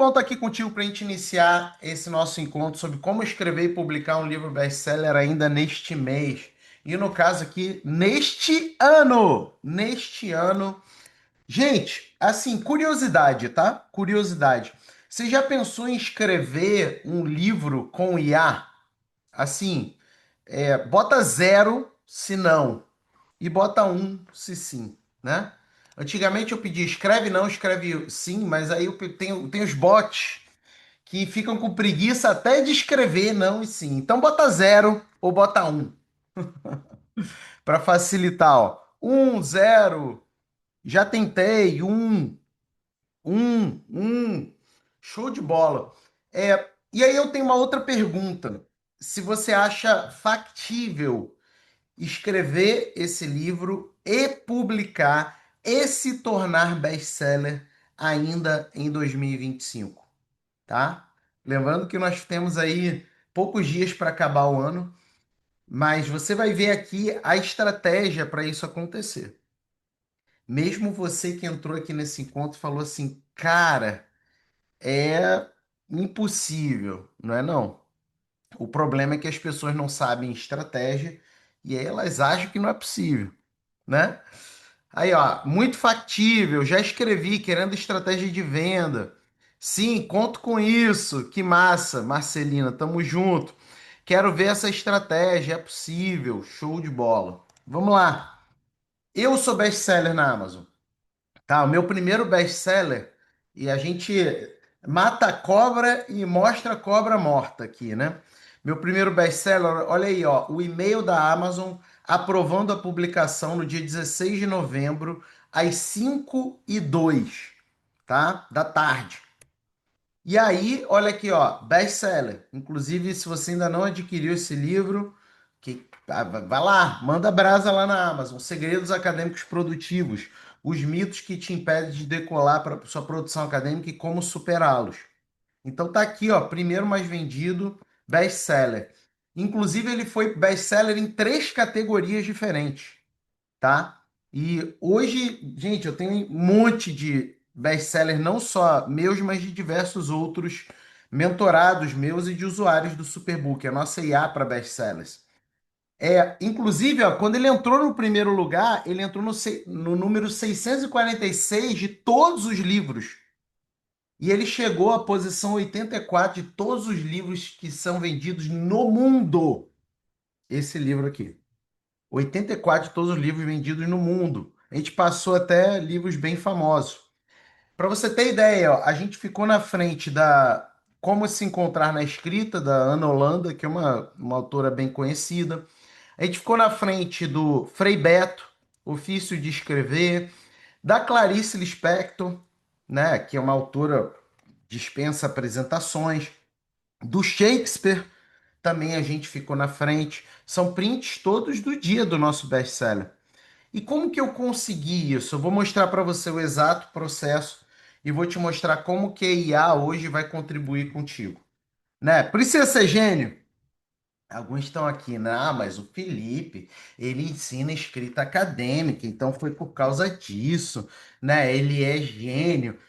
bom estar aqui contigo para a gente iniciar esse nosso encontro sobre como escrever e publicar um livro best-seller ainda neste mês. E no caso aqui, neste ano. Neste ano. Gente, assim, curiosidade, tá? Curiosidade. Você já pensou em escrever um livro com IA? Assim, bota zero se não e bota um se sim, né? Antigamente eu pedia escreve não, escreve sim, mas aí tem os bots que ficam com preguiça até de escrever não e sim. Então bota zero ou bota um para facilitar, ó. Um, zero, já tentei, um. Show de bola. E aí eu tenho uma outra pergunta. Se você acha factível escrever esse livro e publicar e se tornar best-seller ainda em 2025, tá? Lembrando que nós temos aí poucos dias para acabar o ano, mas você vai ver aqui a estratégia para isso acontecer. Mesmo você que entrou aqui nesse encontro e falou assim, cara, é impossível, não é não? O problema é que as pessoas não sabem estratégia e aí elas acham que não é possível, né? Aí, ó, muito factível, já escrevi, querendo estratégia de venda. Sim, conto com isso. Que massa, Marcelina, tamo junto. Quero ver essa estratégia, é possível. Show de bola. Vamos lá. Eu sou best-seller na Amazon. Tá, o meu primeiro best-seller, e a gente mata a cobra e mostra a cobra morta aqui, né? Meu primeiro best-seller, olha aí, ó, o e-mail da Amazon aprovando a publicação no dia 16 de novembro, às 5:02, tá? Da tarde. E aí, olha aqui, ó, best-seller. Inclusive, se você ainda não adquiriu esse livro, vai lá, manda brasa lá na Amazon. Segredos Acadêmicos Produtivos, os mitos que te impedem de decolar para sua produção acadêmica e como superá-los. Então tá aqui, ó, primeiro mais vendido, best-seller. Inclusive, ele foi best-seller em três categorias diferentes, tá? E hoje, gente, eu tenho um monte de best-seller, não só meus, mas de diversos outros mentorados meus e de usuários do Superbook, a nossa IA para best-sellers. Inclusive, ó, quando ele entrou no primeiro lugar, ele entrou no número 646 de todos os livros. E ele chegou à posição 84 de todos os livros que são vendidos no mundo. Esse livro aqui. 84 de todos os livros vendidos no mundo. A gente passou até livros bem famosos. Para você ter ideia, ó, a gente ficou na frente da Como Se Encontrar na Escrita, da Ana Holanda, que é uma autora bem conhecida. A gente ficou na frente do Frei Beto, Ofício de Escrever, da Clarice Lispector, né, que é uma autora dispensa apresentações, do Shakespeare, também a gente ficou na frente. São prints todos do dia do nosso best-seller. E como que eu consegui isso? Eu vou mostrar para você o exato processo e vou te mostrar como que a IA hoje vai contribuir contigo, né? Precisa ser gênio? Alguns estão aqui, né? Ah, mas o Felipe, ele ensina escrita acadêmica, então foi por causa disso, né? Ele é gênio.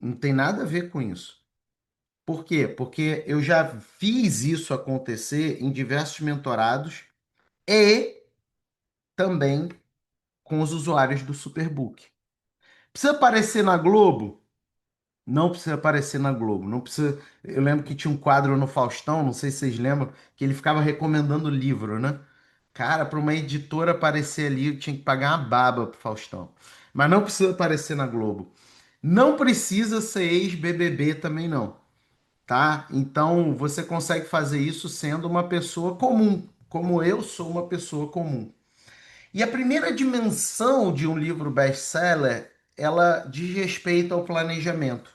Não tem nada a ver com isso. Por quê? Porque eu já fiz isso acontecer em diversos mentorados e também com os usuários do Superbook. Precisa aparecer na Globo? Não precisa aparecer na Globo. Não precisa. Eu lembro que tinha um quadro no Faustão, não sei se vocês lembram, que ele ficava recomendando livro, né? Cara, para uma editora aparecer ali, eu tinha que pagar uma baba pro Faustão. Mas não precisa aparecer na Globo. Não precisa ser ex-BBB também não, tá? Então você consegue fazer isso sendo uma pessoa comum, como eu sou uma pessoa comum. E a primeira dimensão de um livro best-seller, ela diz respeito ao planejamento.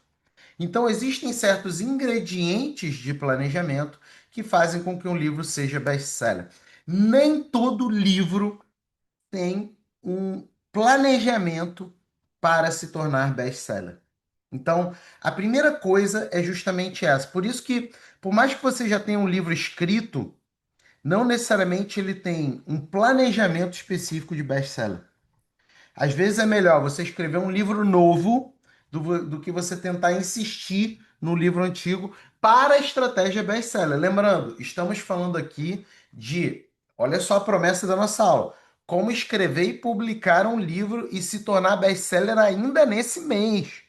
Então, existem certos ingredientes de planejamento que fazem com que um livro seja best-seller. Nem todo livro tem um planejamento para se tornar best-seller. Então, a primeira coisa é justamente essa. Por isso que, por mais que você já tenha um livro escrito, não necessariamente ele tem um planejamento específico de best-seller. Às vezes é melhor você escrever um livro novo do que você tentar insistir no livro antigo para a estratégia best-seller. Lembrando, estamos falando aqui de, olha só a promessa da nossa aula, como escrever e publicar um livro e se tornar best-seller ainda nesse mês.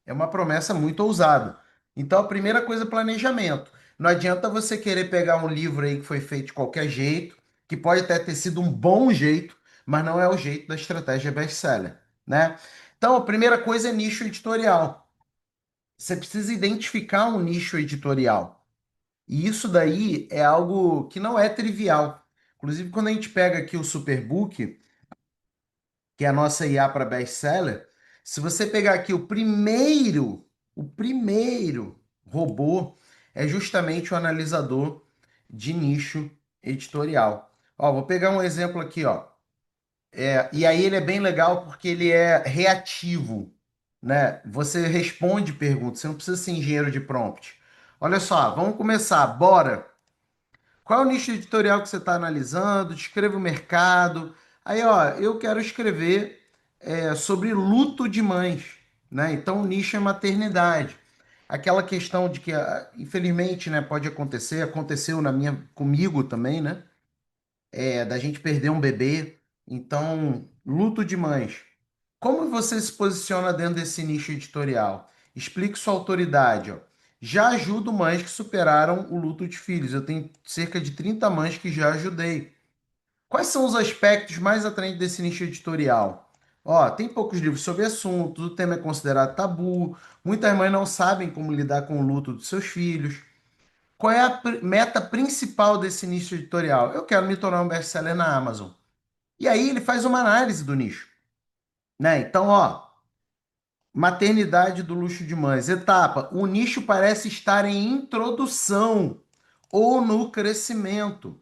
É uma promessa muito ousada. Então, a primeira coisa é planejamento. Não adianta você querer pegar um livro aí que foi feito de qualquer jeito, que pode até ter sido um bom jeito, mas não é o jeito da estratégia best-seller, né? Então, a primeira coisa é nicho editorial. Você precisa identificar um nicho editorial. E isso daí é algo que não é trivial. Inclusive, quando a gente pega aqui o Superbook, que é a nossa IA para best-seller, se você pegar aqui o primeiro robô é justamente o analisador de nicho editorial. Ó, vou pegar um exemplo aqui, ó. E aí ele é bem legal porque ele é reativo, né? Você responde perguntas, você não precisa ser engenheiro de prompt. Olha só, vamos começar, bora. Qual é o nicho editorial que você está analisando? Descreva o mercado. Aí, ó, eu quero escrever sobre luto de mães, né? Então, o nicho é maternidade. Aquela questão de que, infelizmente, né, pode acontecer, aconteceu comigo também, né? Da gente perder um bebê. Então, luto de mães. Como você se posiciona dentro desse nicho editorial? Explique sua autoridade, ó. Já ajudo mães que superaram o luto de filhos. Eu tenho cerca de 30 mães que já ajudei. Quais são os aspectos mais atraentes desse nicho editorial? Ó, tem poucos livros sobre assuntos, o tema é considerado tabu, muitas mães não sabem como lidar com o luto dos seus filhos. Qual é a meta principal desse nicho editorial? Eu quero me tornar um best-seller na Amazon. E aí ele faz uma análise do nicho, né? Então, ó, maternidade do luxo de mães. Etapa: o nicho parece estar em introdução ou no crescimento.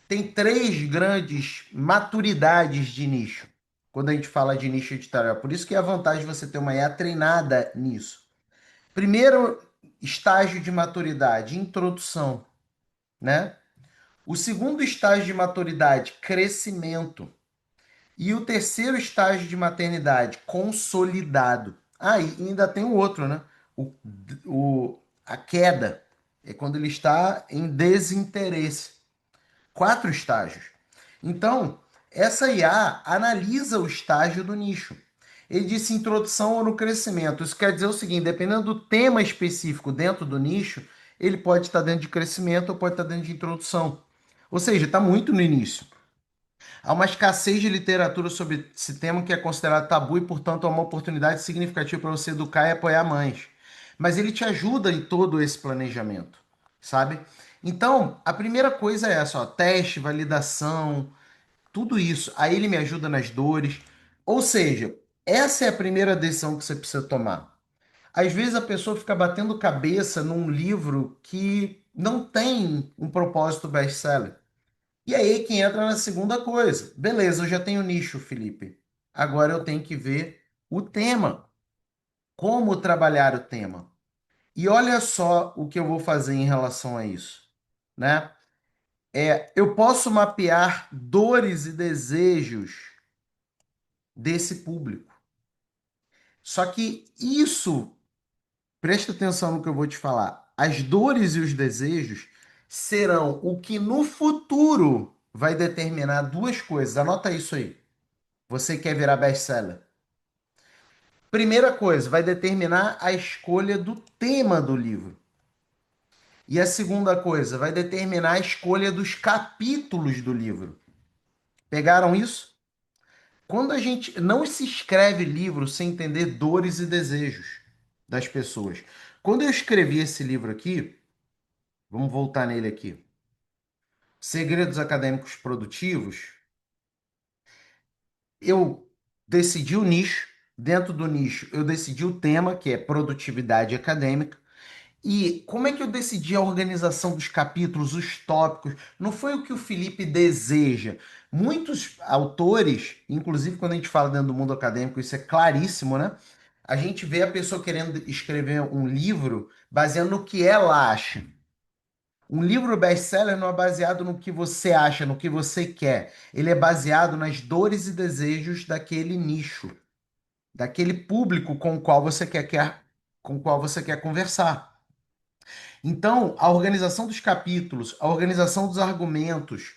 Tem três grandes maturidades de nicho. Quando a gente fala de nicho editorial, por isso que é a vantagem de você ter uma IA treinada nisso. Primeiro estágio de maturidade, introdução, né? O segundo estágio de maturidade, crescimento. E o terceiro estágio de maternidade, consolidado. Ah, e ainda tem o outro, né? A queda. É quando ele está em desinteresse. Quatro estágios. Então, essa IA analisa o estágio do nicho. Ele disse introdução ou no crescimento. Isso quer dizer o seguinte: dependendo do tema específico dentro do nicho, ele pode estar dentro de crescimento ou pode estar dentro de introdução. Ou seja, está muito no início. Há uma escassez de literatura sobre esse tema que é considerado tabu e, portanto, é uma oportunidade significativa para você educar e apoiar mães. Mas ele te ajuda em todo esse planejamento, sabe? Então, a primeira coisa é essa, ó, teste, validação, tudo isso. Aí ele me ajuda nas dores. Ou seja, essa é a primeira decisão que você precisa tomar. Às vezes a pessoa fica batendo cabeça num livro que não tem um propósito best-seller. E aí que entra na segunda coisa. Beleza, eu já tenho nicho, Felipe. Agora eu tenho que ver o tema. Como trabalhar o tema. E olha só o que eu vou fazer em relação a isso, né? Eu posso mapear dores e desejos desse público. Só que isso, presta atenção no que eu vou te falar. As dores e os desejos serão o que no futuro vai determinar duas coisas. Anota isso aí. Você quer virar best-seller? Primeira coisa, vai determinar a escolha do tema do livro. E a segunda coisa, vai determinar a escolha dos capítulos do livro. Pegaram isso? Quando a gente não se escreve livro sem entender dores e desejos das pessoas. Quando eu escrevi esse livro aqui, vamos voltar nele aqui. Segredos Acadêmicos Produtivos, eu decidi o nicho. Dentro do nicho, eu decidi o tema, que é produtividade acadêmica. E como é que eu decidi a organização dos capítulos, os tópicos? Não foi o que o Felipe deseja. Muitos autores, inclusive quando a gente fala dentro do mundo acadêmico, isso é claríssimo, né? A gente vê a pessoa querendo escrever um livro baseado no que ela acha. Um livro best-seller não é baseado no que você acha, no que você quer. Ele é baseado nas dores e desejos daquele nicho. daquele público com o qual com o qual você quer conversar. Então, a organização dos capítulos, a organização dos argumentos,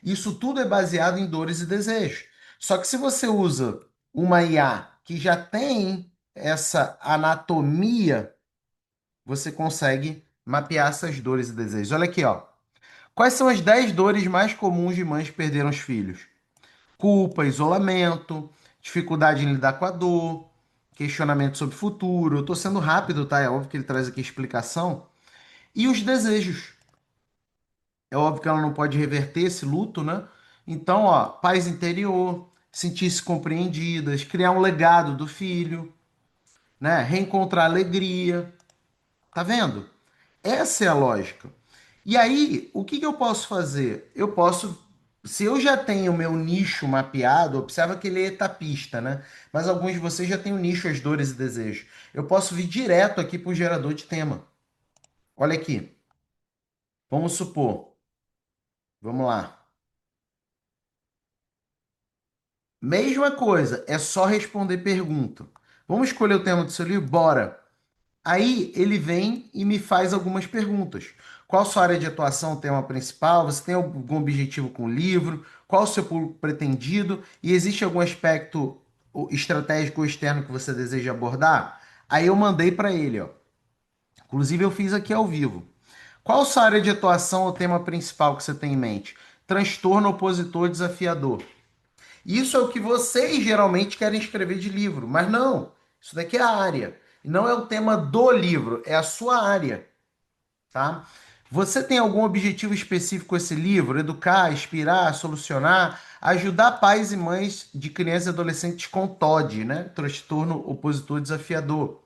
isso tudo é baseado em dores e desejos. Só que se você usa uma IA que já tem essa anatomia, você consegue mapear essas dores e desejos. Olha aqui, ó. Quais são as 10 dores mais comuns de mães que perderam os filhos? Culpa, isolamento, dificuldade em lidar com a dor, questionamento sobre o futuro. Eu tô sendo rápido, tá? É óbvio que ele traz aqui explicação. E os desejos. É óbvio que ela não pode reverter esse luto, né? Então, ó, paz interior, sentir-se compreendidas, criar um legado do filho, né? Reencontrar alegria. Tá vendo? Essa é a lógica. E aí, o que que eu posso fazer? Eu posso, se eu já tenho o meu nicho mapeado, observa que ele é etapista, né? Mas alguns de vocês já têm o nicho, as dores e desejos. Eu posso vir direto aqui para o gerador de tema. Olha aqui. Vamos supor. Vamos lá. Mesma coisa, é só responder pergunta. Vamos escolher o tema do seu livro? Bora! Aí ele vem e me faz algumas perguntas. Qual sua área de atuação, o tema principal? Você tem algum objetivo com o livro? Qual o seu público pretendido? E existe algum aspecto estratégico ou externo que você deseja abordar? Aí eu mandei para ele, ó. Inclusive eu fiz aqui ao vivo. Qual sua área de atuação ou tema principal que você tem em mente? Transtorno opositor desafiador. Isso é o que vocês geralmente querem escrever de livro, mas não. Isso daqui é a área. E não é o tema do livro, é a sua área, tá? Você tem algum objetivo específico com esse livro? Educar, inspirar, solucionar, ajudar pais e mães de crianças e adolescentes com TOD, né? Transtorno opositor desafiador.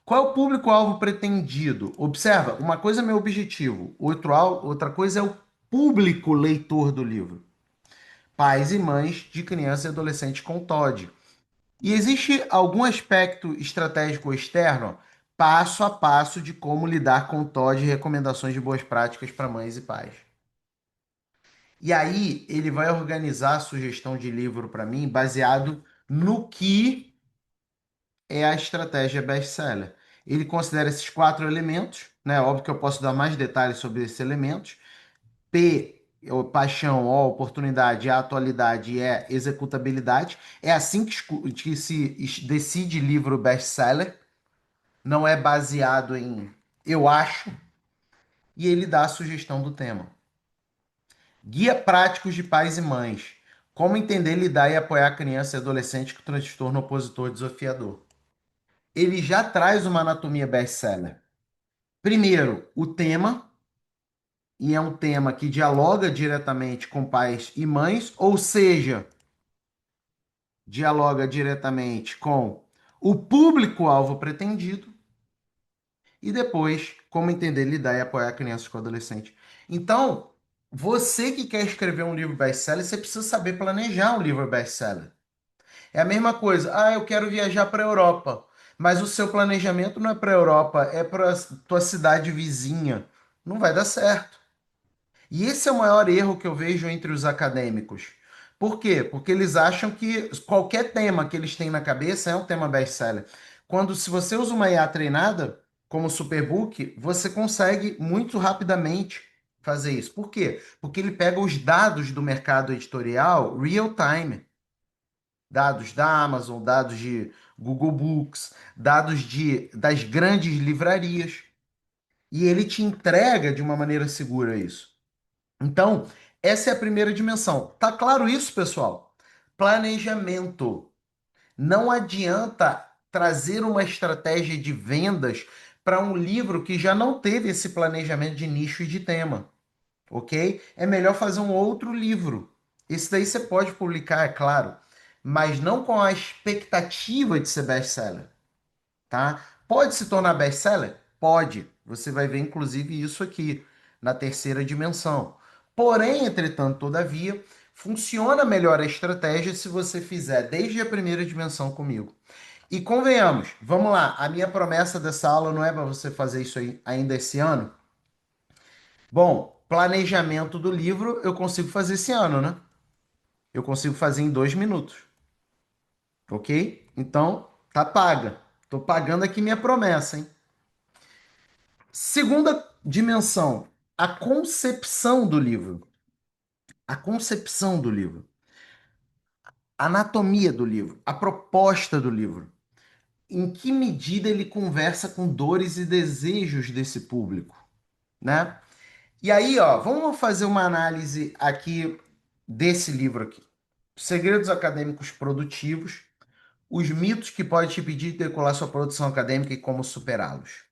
Qual é o público-alvo pretendido? Observa, uma coisa é meu objetivo, outra coisa é o público leitor do livro. Pais e mães de crianças e adolescentes com TOD. E existe algum aspecto estratégico externo, passo a passo de como lidar com o TOD e recomendações de boas práticas para mães e pais. E aí ele vai organizar a sugestão de livro para mim baseado no que é a estratégia best-seller. Ele considera esses 4 elementos, né? Óbvio que eu posso dar mais detalhes sobre esses elementos. P, paixão, O, oportunidade, A, atualidade, E, executabilidade. É assim que se decide livro best-seller. Não é baseado em eu acho. E ele dá a sugestão do tema. Guia práticos de pais e mães. Como entender, lidar e apoiar criança e adolescente com transtorno opositor desafiador. Ele já traz uma anatomia best-seller. Primeiro, o tema, e é um tema que dialoga diretamente com pais e mães, ou seja, dialoga diretamente com o público-alvo pretendido, e depois, como entender, lidar e apoiar crianças com adolescentes. Então, você que quer escrever um livro best-seller, você precisa saber planejar um livro best-seller. É a mesma coisa. Ah, eu quero viajar para a Europa. Mas o seu planejamento não é para a Europa, é para tua cidade vizinha. Não vai dar certo. E esse é o maior erro que eu vejo entre os acadêmicos. Por quê? Porque eles acham que qualquer tema que eles têm na cabeça é um tema best-seller. Quando, se você usa uma IA treinada, como o Superbook, você consegue muito rapidamente fazer isso. Por quê? Porque ele pega os dados do mercado editorial real time. Dados da Amazon, dados de Google Books, dados das grandes livrarias. E ele te entrega de uma maneira segura isso. Então, essa é a primeira dimensão. Tá claro isso, pessoal? Planejamento. Não adianta trazer uma estratégia de vendas para um livro que já não teve esse planejamento de nicho e de tema, ok? É melhor fazer um outro livro. Esse daí você pode publicar, é claro, mas não com a expectativa de ser best-seller, tá? Pode se tornar best-seller? Pode. Você vai ver, inclusive, isso aqui na terceira dimensão. Porém, entretanto, todavia, funciona melhor a estratégia se você fizer desde a primeira dimensão comigo. E convenhamos, vamos lá, a minha promessa dessa aula não é para você fazer isso aí ainda esse ano? Bom, planejamento do livro eu consigo fazer esse ano, né? Eu consigo fazer em 2 minutos, ok? Então, Tá paga. Tô pagando aqui minha promessa, hein? Segunda dimensão, a concepção do livro. A concepção do livro. A anatomia do livro. A proposta do livro. Em que medida ele conversa com dores e desejos desse público, né? E aí, ó, vamos fazer uma análise aqui desse livro aqui. Segredos acadêmicos produtivos, os mitos que podem te impedir de decolar sua produção acadêmica e como superá-los.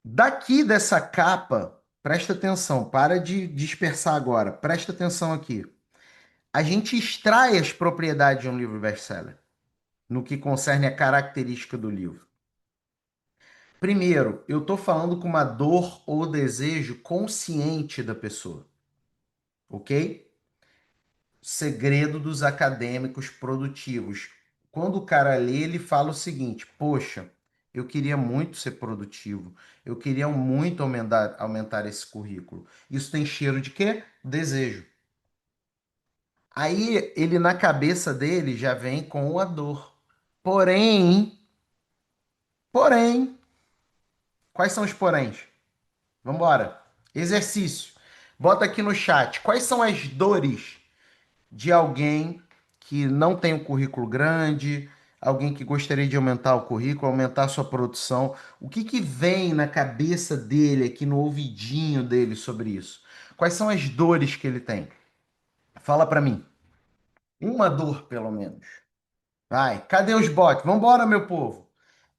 Daqui dessa capa, presta atenção, para de dispersar agora, presta atenção aqui. A gente extrai as propriedades de um livro best-seller, no que concerne a característica do livro. Primeiro, eu estou falando com uma dor ou desejo consciente da pessoa, ok? Segredo dos acadêmicos produtivos. Quando o cara lê, ele fala o seguinte: poxa, eu queria muito ser produtivo, eu queria muito aumentar esse currículo. Isso tem cheiro de quê? Desejo. Aí ele na cabeça dele já vem com a dor. Porém, quais são os poréns? Vambora. Exercício. Bota aqui no chat. Quais são as dores de alguém que não tem um currículo grande, alguém que gostaria de aumentar o currículo, aumentar a sua produção? O que que vem na cabeça dele, aqui no ouvidinho dele sobre isso? Quais são as dores que ele tem? Fala pra mim. Uma dor, pelo menos. Vai. Cadê os bots? Vambora, meu povo.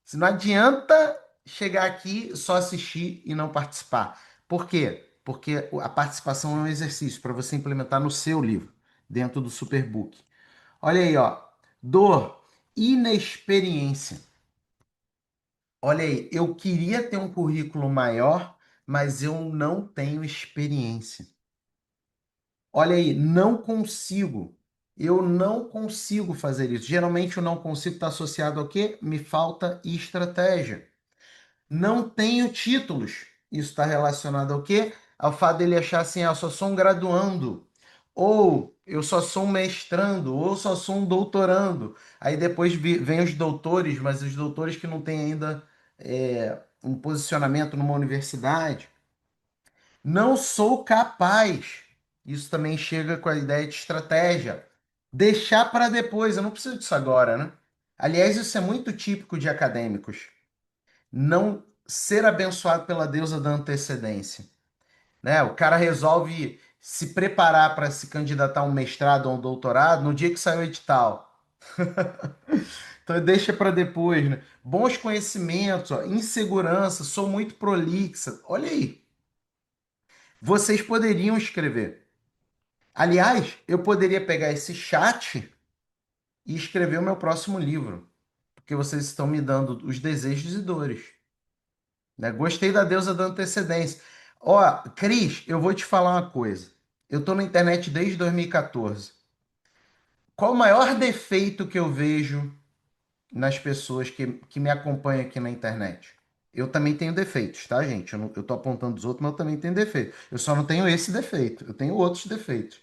Se não adianta chegar aqui só assistir e não participar. Por quê? Porque a participação é um exercício para você implementar no seu livro, dentro do Superbook. Olha aí, ó. Dor, inexperiência. Olha aí, eu queria ter um currículo maior, mas eu não tenho experiência. Olha aí, não consigo. Eu não consigo fazer isso. Geralmente o não consigo está associado ao quê? Me falta estratégia. Não tenho títulos. Isso está relacionado ao quê? Ao fato dele achar assim, ah, eu só sou um graduando, ou eu só sou um mestrando, ou eu só sou um doutorando. Aí depois vem os doutores, mas os doutores que não têm ainda um posicionamento numa universidade. Não sou capaz. Isso também chega com a ideia de estratégia. Deixar para depois, eu não preciso disso agora, né? Aliás, isso é muito típico de acadêmicos. Não ser abençoado pela deusa da antecedência, né? O cara resolve se preparar para se candidatar a um mestrado ou um doutorado no dia que saiu o edital. Então deixa para depois, né? Bons conhecimentos, ó, insegurança, sou muito prolixa. Olha aí, vocês poderiam escrever. Aliás, eu poderia pegar esse chat e escrever o meu próximo livro, porque vocês estão me dando os desejos e dores. Né? Gostei da deusa da antecedência. Ó, Cris, eu vou te falar uma coisa. Eu tô na internet desde 2014. Qual o maior defeito que eu vejo nas pessoas que me acompanham aqui na internet? Eu também tenho defeitos, tá, gente? Eu tô apontando os outros, mas eu também tenho defeito. Eu só não tenho esse defeito. Eu tenho outros defeitos.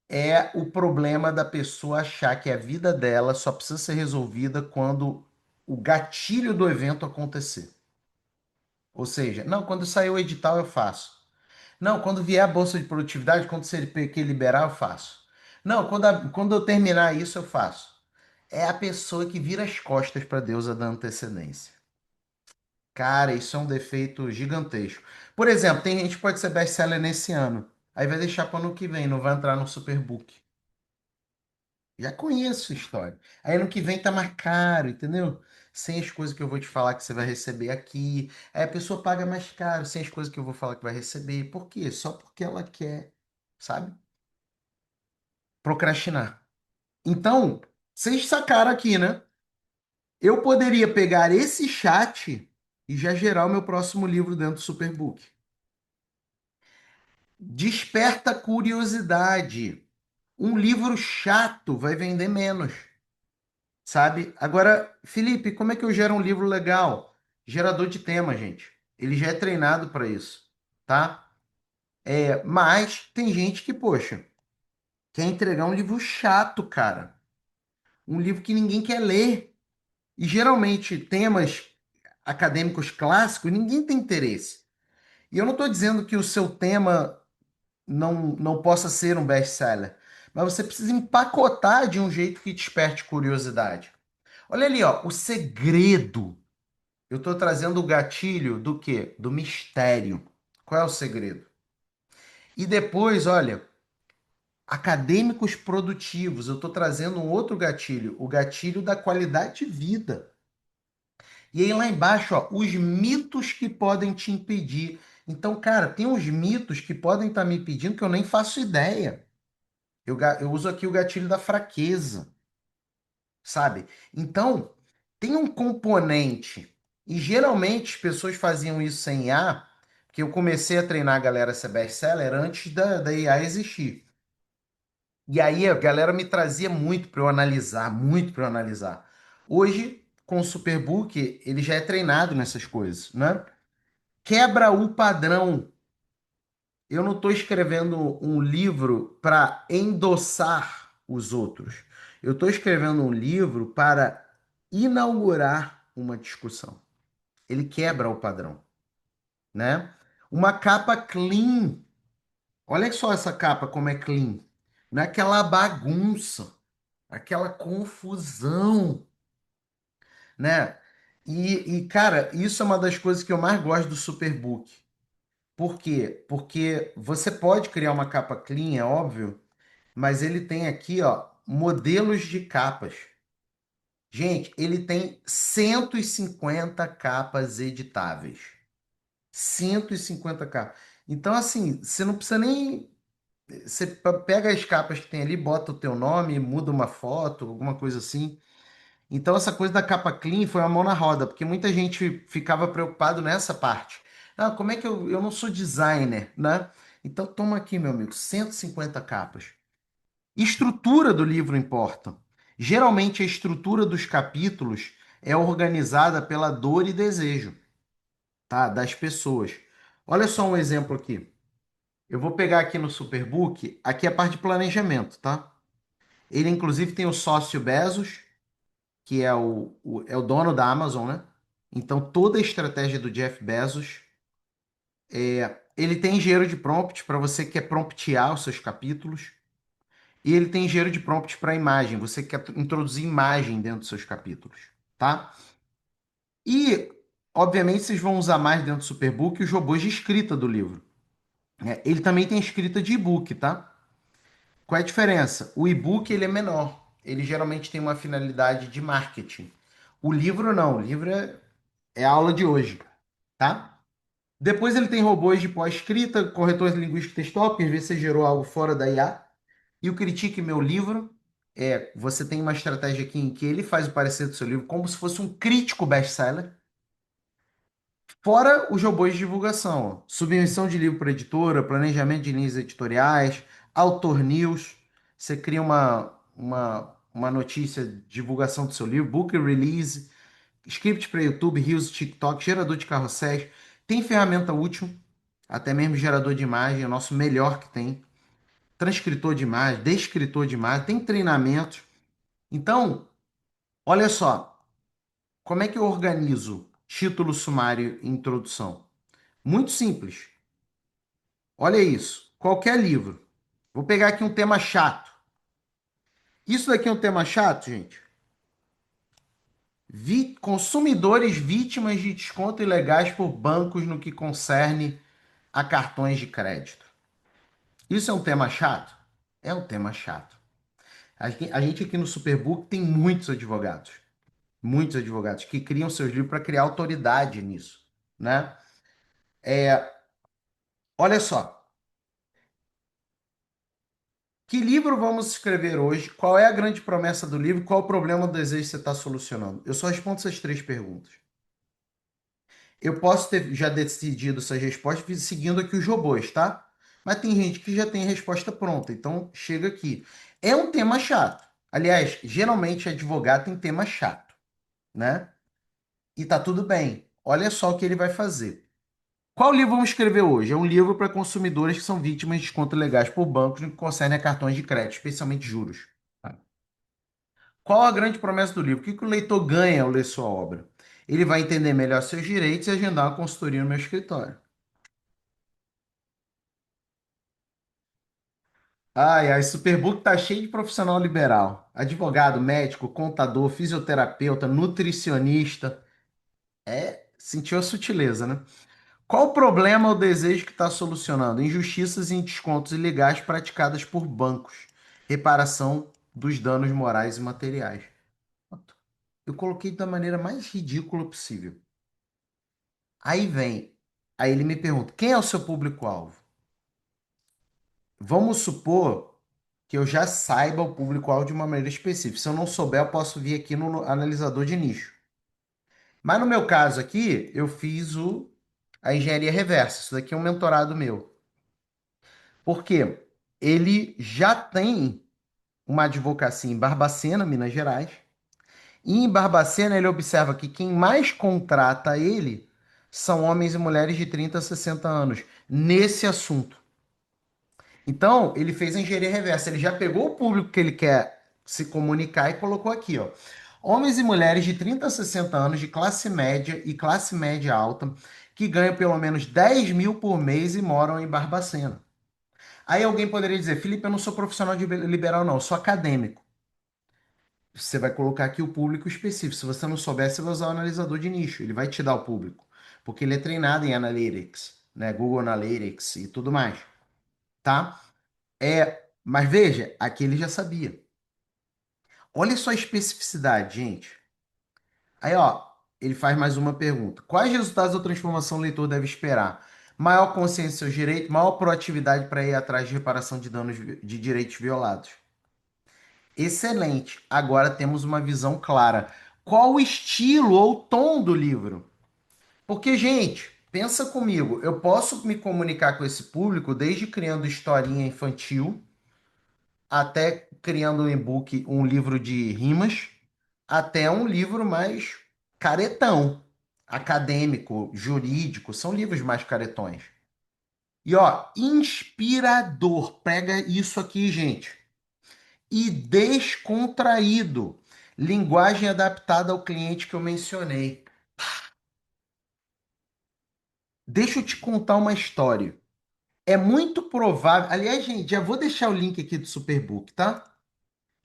É o problema da pessoa achar que a vida dela só precisa ser resolvida quando o gatilho do evento acontecer. Ou seja, não, quando sair o edital eu faço. Não, quando vier a bolsa de produtividade, quando o CNPq liberar, eu faço. Não, quando eu terminar isso, eu faço. É a pessoa que vira as costas para a deusa da antecedência. Cara, isso é um defeito gigantesco. Por exemplo, tem gente que pode ser best-seller nesse ano. Aí vai deixar para o ano que vem, não vai entrar no Superbook. Já conheço a história. Aí ano que vem tá mais caro, entendeu? Sem as coisas que eu vou te falar que você vai receber aqui. Aí a pessoa paga mais caro, sem as coisas que eu vou falar que vai receber. Por quê? Só porque ela quer, sabe? Procrastinar. Então, vocês sacaram aqui, né? Eu poderia pegar esse chat e já gerar o meu próximo livro dentro do Superbook. Desperta curiosidade. Um livro chato vai vender menos. Sabe? Agora, Felipe, como é que eu gero um livro legal? Gerador de tema, gente. Ele já é treinado para isso, tá? Mas tem gente que, poxa, quer entregar um livro chato, cara. um livro que ninguém quer ler. E geralmente temas acadêmicos clássicos, ninguém tem interesse. E eu não estou dizendo que o seu tema não possa ser um best-seller, mas você precisa empacotar de um jeito que desperte curiosidade. Olha ali, ó, o segredo. Eu estou trazendo o gatilho do quê? Do mistério. Qual é o segredo? E depois, olha, acadêmicos produtivos. Eu estou trazendo um outro gatilho, o gatilho da qualidade de vida. E aí lá embaixo, ó, os mitos que podem te impedir. Então, cara, tem uns mitos que podem estar me impedindo que eu nem faço ideia. Eu uso aqui o gatilho da fraqueza, sabe? Então, tem um componente, e geralmente as pessoas faziam isso sem IA, porque eu comecei a treinar a galera a ser best-seller antes da IA existir. E aí a galera me trazia muito para eu analisar, muito para eu analisar. Hoje, com o Superbook, ele já é treinado nessas coisas, né? Quebra o padrão. Eu não estou escrevendo um livro para endossar os outros. Eu estou escrevendo um livro para inaugurar uma discussão. Ele quebra o padrão, né? Uma capa clean. Olha só essa capa como é clean. Não é aquela bagunça, aquela confusão, né? Cara, isso é uma das coisas que eu mais gosto do Superbook. Por quê? Porque você pode criar uma capa clean, é óbvio, mas ele tem aqui, ó, modelos de capas. Gente, ele tem 150 capas editáveis. 150 capas. Então, assim, você não precisa nem. Você pega as capas que tem ali, bota o teu nome, muda uma foto, alguma coisa assim. Então, essa coisa da capa clean foi uma mão na roda, porque muita gente ficava preocupado nessa parte. Ah, como é que eu não sou designer, né? Então, toma aqui, meu amigo, 150 capas. Estrutura do livro importa. Geralmente, a estrutura dos capítulos é organizada pela dor e desejo, tá? Das pessoas. Olha só um exemplo aqui. Eu vou pegar aqui no Superbook, aqui é a parte de planejamento, tá? Ele, inclusive, tem o sócio Bezos, que é é o dono da Amazon, né? Então, toda a estratégia do Jeff Bezos, ele tem engenheiro de prompt para você que quer promptear os seus capítulos, e ele tem engenheiro de prompt para imagem, você quer introduzir imagem dentro dos seus capítulos, tá? E, obviamente, vocês vão usar mais dentro do Superbook os robôs de escrita do livro, né? Ele também tem escrita de e-book, tá? Qual é a diferença? O e-book ele é menor, ele geralmente tem uma finalidade de marketing. O livro não, o livro é a aula de hoje, tá? Depois ele tem robôs de pós-escrita, corretores linguísticos textual, porque às vezes você gerou algo fora da IA. E o Critique Meu Livro você tem uma estratégia aqui em que ele faz o parecer do seu livro como se fosse um crítico best-seller, fora os robôs de divulgação, ó. Submissão de livro para editora, planejamento de linhas editoriais, autor news, você cria uma notícia, divulgação do seu livro, book release, script para YouTube, Reels, TikTok, gerador de carrosséis, tem ferramenta útil, até mesmo gerador de imagem, é o nosso melhor que tem, transcritor de imagem, descritor de imagem, tem treinamentos. Então, olha só, como é que eu organizo título, sumário e introdução? Muito simples. Olha isso, qualquer livro. Vou pegar aqui um tema chato. Isso daqui é um tema chato, gente? Consumidores vítimas de desconto ilegais por bancos no que concerne a cartões de crédito. Isso é um tema chato? É um tema chato. A gente aqui no Superbook tem muitos advogados que criam seus livros para criar autoridade nisso, né? Olha só, que livro vamos escrever hoje? Qual é a grande promessa do livro? Qual o problema do desejo que você está solucionando? Eu só respondo essas três perguntas. Eu posso ter já decidido essas respostas seguindo aqui os robôs, tá? Mas tem gente que já tem a resposta pronta, então chega aqui. É um tema chato. Aliás, geralmente advogado tem tema chato, né? E tá tudo bem. Olha só o que ele vai fazer. Qual livro vamos escrever hoje? É um livro para consumidores que são vítimas de descontos legais por bancos no que concerne a cartões de crédito, especialmente juros. Qual a grande promessa do livro? O que que o leitor ganha ao ler sua obra? Ele vai entender melhor seus direitos e agendar uma consultoria no meu escritório. Ai, ai, Superbook tá cheio de profissional liberal. Advogado, médico, contador, fisioterapeuta, nutricionista. Sentiu a sutileza, né? Qual o problema ou desejo que está solucionando? Injustiças em descontos ilegais praticadas por bancos. Reparação dos danos morais e materiais. Eu coloquei da maneira mais ridícula possível. Aí vem, aí ele me pergunta: quem é o seu público-alvo? Vamos supor que eu já saiba o público-alvo de uma maneira específica. Se eu não souber, eu posso vir aqui no analisador de nicho. Mas no meu caso aqui, eu fiz a engenharia reversa. Isso daqui é um mentorado meu. Por quê? Ele já tem uma advocacia em Barbacena, Minas Gerais. E em Barbacena ele observa que quem mais contrata ele são homens e mulheres de 30 a 60 anos nesse assunto. Então, ele fez a engenharia reversa. Ele já pegou o público que ele quer se comunicar e colocou aqui, ó. Homens e mulheres de 30 a 60 anos de classe média e classe média alta que ganham pelo menos 10 mil por mês e moram em Barbacena. Aí alguém poderia dizer, Felipe, eu não sou profissional de liberal, não, eu sou acadêmico. Você vai colocar aqui o público específico. Se você não souber, você vai usar o analisador de nicho. Ele vai te dar o público. Porque ele é treinado em Analytics, né? Google Analytics e tudo mais, tá? Mas veja, aqui ele já sabia. Olha só a especificidade, gente. Aí, ó, ele faz mais uma pergunta. Quais resultados da transformação o leitor deve esperar? Maior consciência de seus direitos, maior proatividade para ir atrás de reparação de danos de direitos violados. Excelente. Agora temos uma visão clara. Qual o estilo ou tom do livro? Porque, gente, pensa comigo, eu posso me comunicar com esse público desde criando historinha infantil até criando um e-book, um livro de rimas, até um livro mais caretão, acadêmico, jurídico, são livros mais caretões. E ó, inspirador, pega isso aqui, gente. E descontraído, linguagem adaptada ao cliente que eu mencionei. Deixa eu te contar uma história. É muito provável. Aliás, gente, já vou deixar o link aqui do Superbook, tá?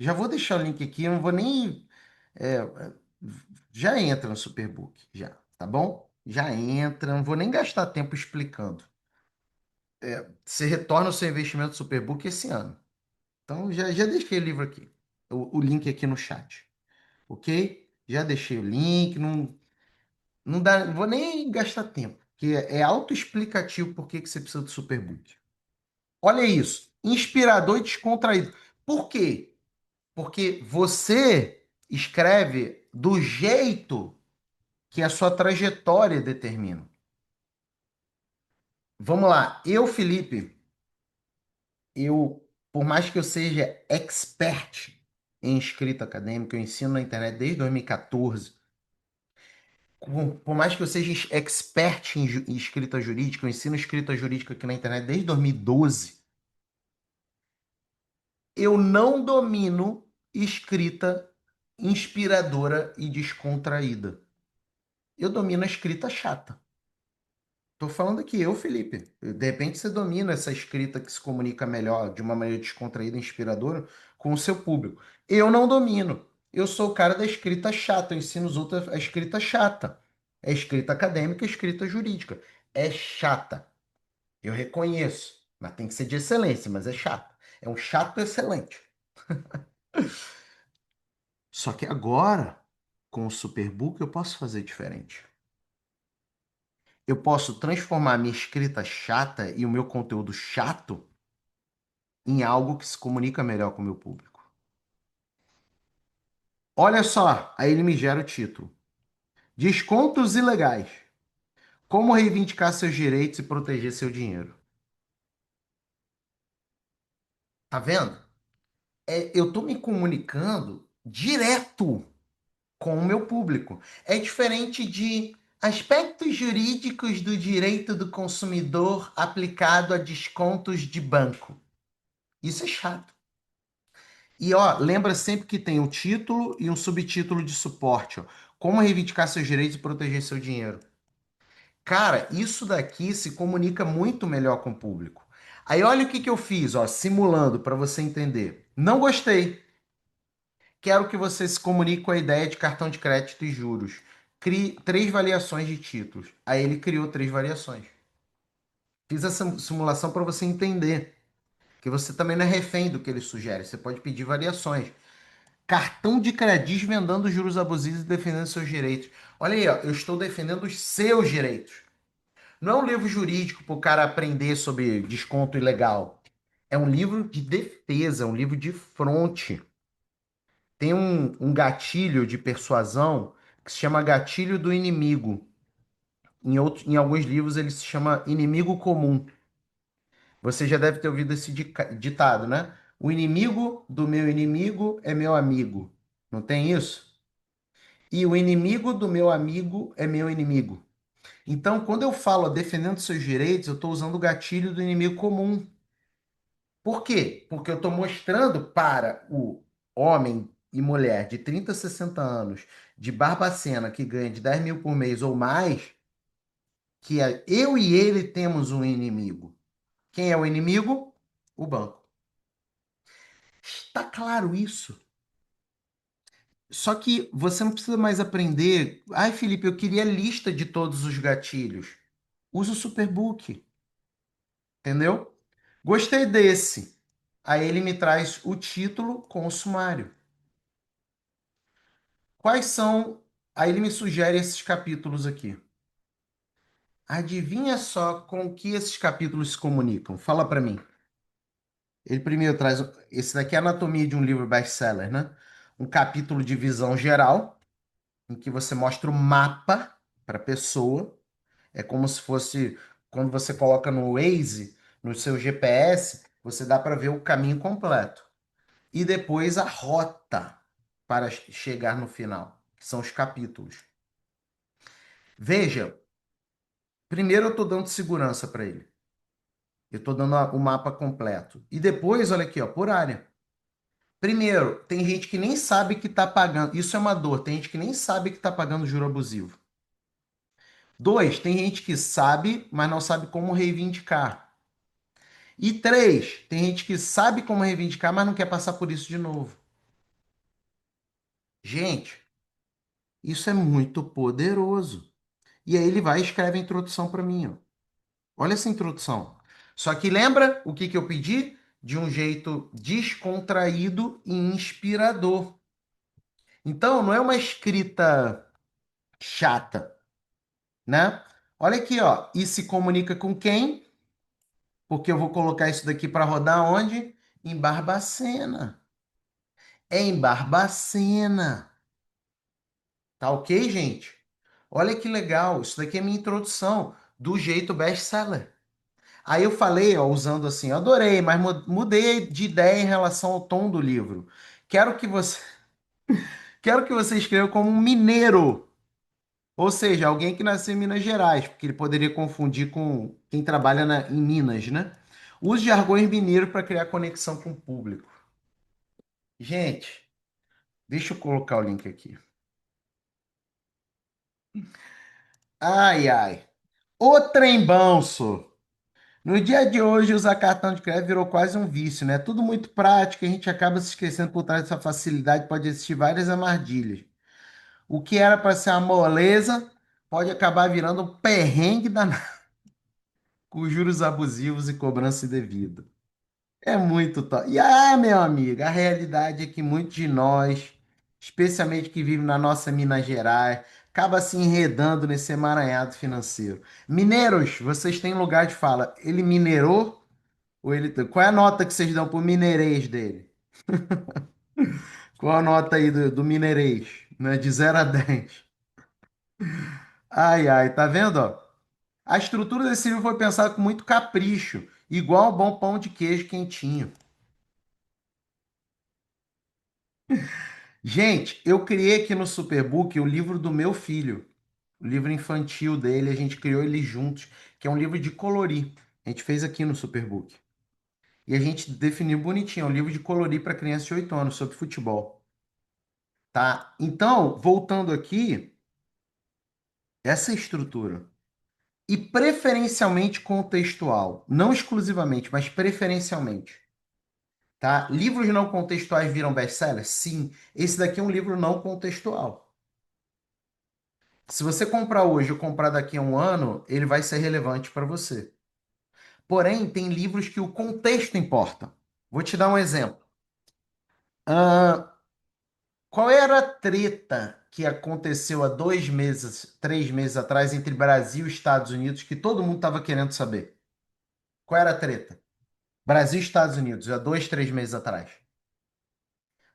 Já vou deixar o link aqui, eu não vou nem. Já entra no Superbook, já, tá bom? Já entra, não vou nem gastar tempo explicando. Você retorna o seu investimento no Superbook esse ano. Então, já deixei o livro aqui, o link aqui no chat, ok? Já deixei o link, não dá, não vou nem gastar tempo, porque é autoexplicativo por que que você precisa do Superbook. Olha isso, inspirador e descontraído. Por quê? Porque você escreve do jeito que a sua trajetória determina. Vamos lá, eu, Felipe, por mais que eu seja expert em escrita acadêmica, eu ensino na internet desde 2014. Por mais que eu seja expert em escrita jurídica, eu ensino escrita jurídica aqui na internet desde 2012. Eu não domino escrita inspiradora e descontraída. Eu domino a escrita chata. Tô falando aqui, eu, Felipe. De repente você domina essa escrita que se comunica melhor, de uma maneira descontraída, inspiradora, com o seu público. Eu não domino. Eu sou o cara da escrita chata. Eu ensino os outros a escrita chata. É escrita acadêmica, escrita jurídica. É chata. Eu reconheço. Mas tem que ser de excelência, mas é chato. É um chato excelente. Só que agora, com o Superbook, eu posso fazer diferente. Eu posso transformar a minha escrita chata e o meu conteúdo chato em algo que se comunica melhor com o meu público. Olha só, aí ele me gera o título. Descontos ilegais. Como reivindicar seus direitos e proteger seu dinheiro. Tá vendo? Eu estou me comunicando direto com o meu público. É diferente de aspectos jurídicos do direito do consumidor aplicado a descontos de banco. Isso é chato. E ó, lembra sempre que tem um título e um subtítulo de suporte, ó. Como reivindicar seus direitos e proteger seu dinheiro. Cara, isso daqui se comunica muito melhor com o público. Aí olha o que que eu fiz, ó, simulando para você entender. Não gostei. Quero que você se comunique com a ideia de cartão de crédito e juros. Crie três variações de títulos. Aí ele criou três variações. Fiz essa simulação para você entender que você também não é refém do que ele sugere. Você pode pedir variações. Cartão de crédito vendando juros abusivos e defendendo seus direitos. Olha aí, ó, eu estou defendendo os seus direitos. Não é um livro jurídico para o cara aprender sobre desconto ilegal. É um livro de defesa, é um livro de fronte. Tem um gatilho de persuasão que se chama gatilho do inimigo. Em alguns livros ele se chama inimigo comum. Você já deve ter ouvido esse ditado, né? O inimigo do meu inimigo é meu amigo. Não tem isso? E o inimigo do meu amigo é meu inimigo. Então, quando eu falo defendendo seus direitos, eu estou usando o gatilho do inimigo comum. Por quê? Porque eu estou mostrando para o homem e mulher de 30 a 60 anos de Barbacena que ganha de 10 mil por mês ou mais, que eu e ele temos um inimigo. Quem é o inimigo? O banco. Está claro isso? Só que você não precisa mais aprender. Ai, Felipe, eu queria a lista de todos os gatilhos. Usa o Superbook, entendeu? Gostei desse. Aí ele me traz o título com o sumário. Quais são? Aí ele me sugere esses capítulos aqui. Adivinha só com que esses capítulos se comunicam? Fala para mim. Ele primeiro traz. Esse daqui é a anatomia de um livro best-seller, né? Um capítulo de visão geral, em que você mostra o mapa para a pessoa. É como se fosse quando você coloca no Waze, no seu GPS, você dá para ver o caminho completo. E depois a rota para chegar no final, que são os capítulos. Veja, primeiro eu estou dando segurança para ele. Eu estou dando o mapa completo. E depois, olha aqui, ó, por área. Primeiro, tem gente que nem sabe que está pagando. Isso é uma dor. Tem gente que nem sabe que está pagando juro abusivo. Dois, tem gente que sabe, mas não sabe como reivindicar. E três, tem gente que sabe como reivindicar, mas não quer passar por isso de novo. Gente, isso é muito poderoso. E aí ele vai e escreve a introdução para mim, ó. Olha essa introdução. Só que lembra o que que eu pedi? De um jeito descontraído e inspirador. Então, não é uma escrita chata, né? Olha aqui, ó. E se comunica com quem? Porque eu vou colocar isso daqui para rodar onde? Em Barbacena. É em Barbacena. Tá ok, gente? Olha que legal. Isso daqui é minha introdução do jeito best-seller. Aí eu falei, ó, usando assim, eu adorei, mas mudei de ideia em relação ao tom do livro. Quero que você, quero que você escreva como um mineiro, ou seja, alguém que nasceu em Minas Gerais, porque ele poderia confundir com quem trabalha em Minas, né? Use jargões mineiros para criar conexão com o público. Gente, deixa eu colocar o link aqui. Ai, ai. O trembão, sô. No dia de hoje, usar cartão de crédito virou quase um vício, né? Tudo muito prático, a gente acaba se esquecendo por trás dessa facilidade, pode existir várias armadilhas. O que era para ser uma moleza pode acabar virando um perrengue danado, com juros abusivos e cobrança indevida. É muito top. E meu amigo, a realidade é que muitos de nós, especialmente que vivem na nossa Minas Gerais, acaba se enredando nesse emaranhado financeiro. Mineiros, vocês têm lugar de fala. Ele minerou? Ou ele... Qual é a nota que vocês dão pro mineirês dele? Qual a nota aí do mineirês? Né? De 0 a 10. Ai, ai, tá vendo, ó? A estrutura desse livro foi pensada com muito capricho, igual um bom pão de queijo quentinho. Gente, eu criei aqui no Superbook o livro do meu filho, o livro infantil dele, a gente criou ele juntos, que é um livro de colorir. A gente fez aqui no Superbook. e a gente definiu bonitinho, é um livro de colorir para crianças de 8 anos sobre futebol, tá? Então, voltando aqui, essa é a estrutura. E preferencialmente contextual, não exclusivamente, mas preferencialmente, tá? Livros não contextuais viram best-seller? Sim, esse daqui é um livro não contextual. Se você comprar hoje ou comprar daqui a um ano, ele vai ser relevante para você. Porém, tem livros que o contexto importa. Vou te dar um exemplo. Ah, qual era a treta que aconteceu há 2 meses, 3 meses atrás entre Brasil e Estados Unidos que todo mundo estava querendo saber? Qual era a treta? Brasil e Estados Unidos, há 2, 3 meses atrás.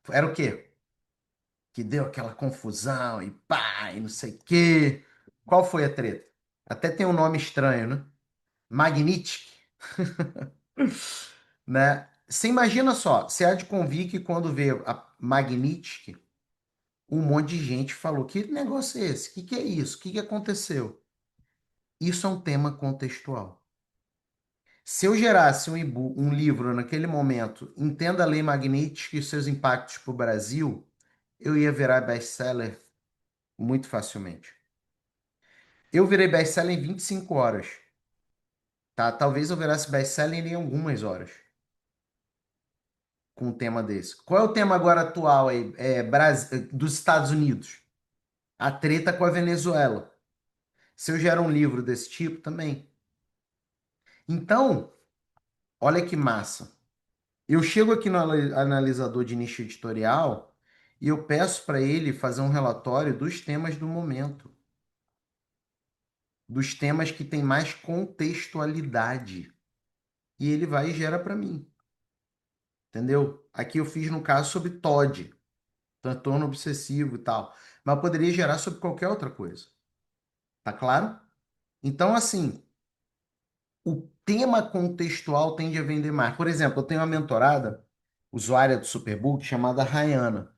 Era o quê? Que deu aquela confusão e pá, e não sei o quê. Qual foi a treta? Até tem um nome estranho, né? Magnitsky, né? Você imagina só, você há de convir que quando veio a Magnitsky, um monte de gente falou: que negócio é esse? O que é isso? O que aconteceu? Isso é um tema contextual. Se eu gerasse um livro naquele momento, Entenda a Lei Magnitsky e seus impactos para o Brasil, eu ia virar best-seller muito facilmente. Eu virei best-seller em 25 horas, tá? Talvez eu virasse best-seller em algumas horas com um tema desse. Qual é o tema agora atual aí, dos Estados Unidos? A treta com a Venezuela. Se eu gero um livro desse tipo, também. Então, olha que massa. Eu chego aqui no analisador de nicho editorial e eu peço para ele fazer um relatório dos temas do momento, dos temas que têm mais contextualidade. E ele vai e gera para mim, entendeu? Aqui eu fiz no caso sobre TOD, transtorno obsessivo e tal, mas eu poderia gerar sobre qualquer outra coisa, tá claro? Então, assim, o tema contextual tende a vender mais. Por exemplo, eu tenho uma mentorada, usuária do Superbook, chamada Rayana.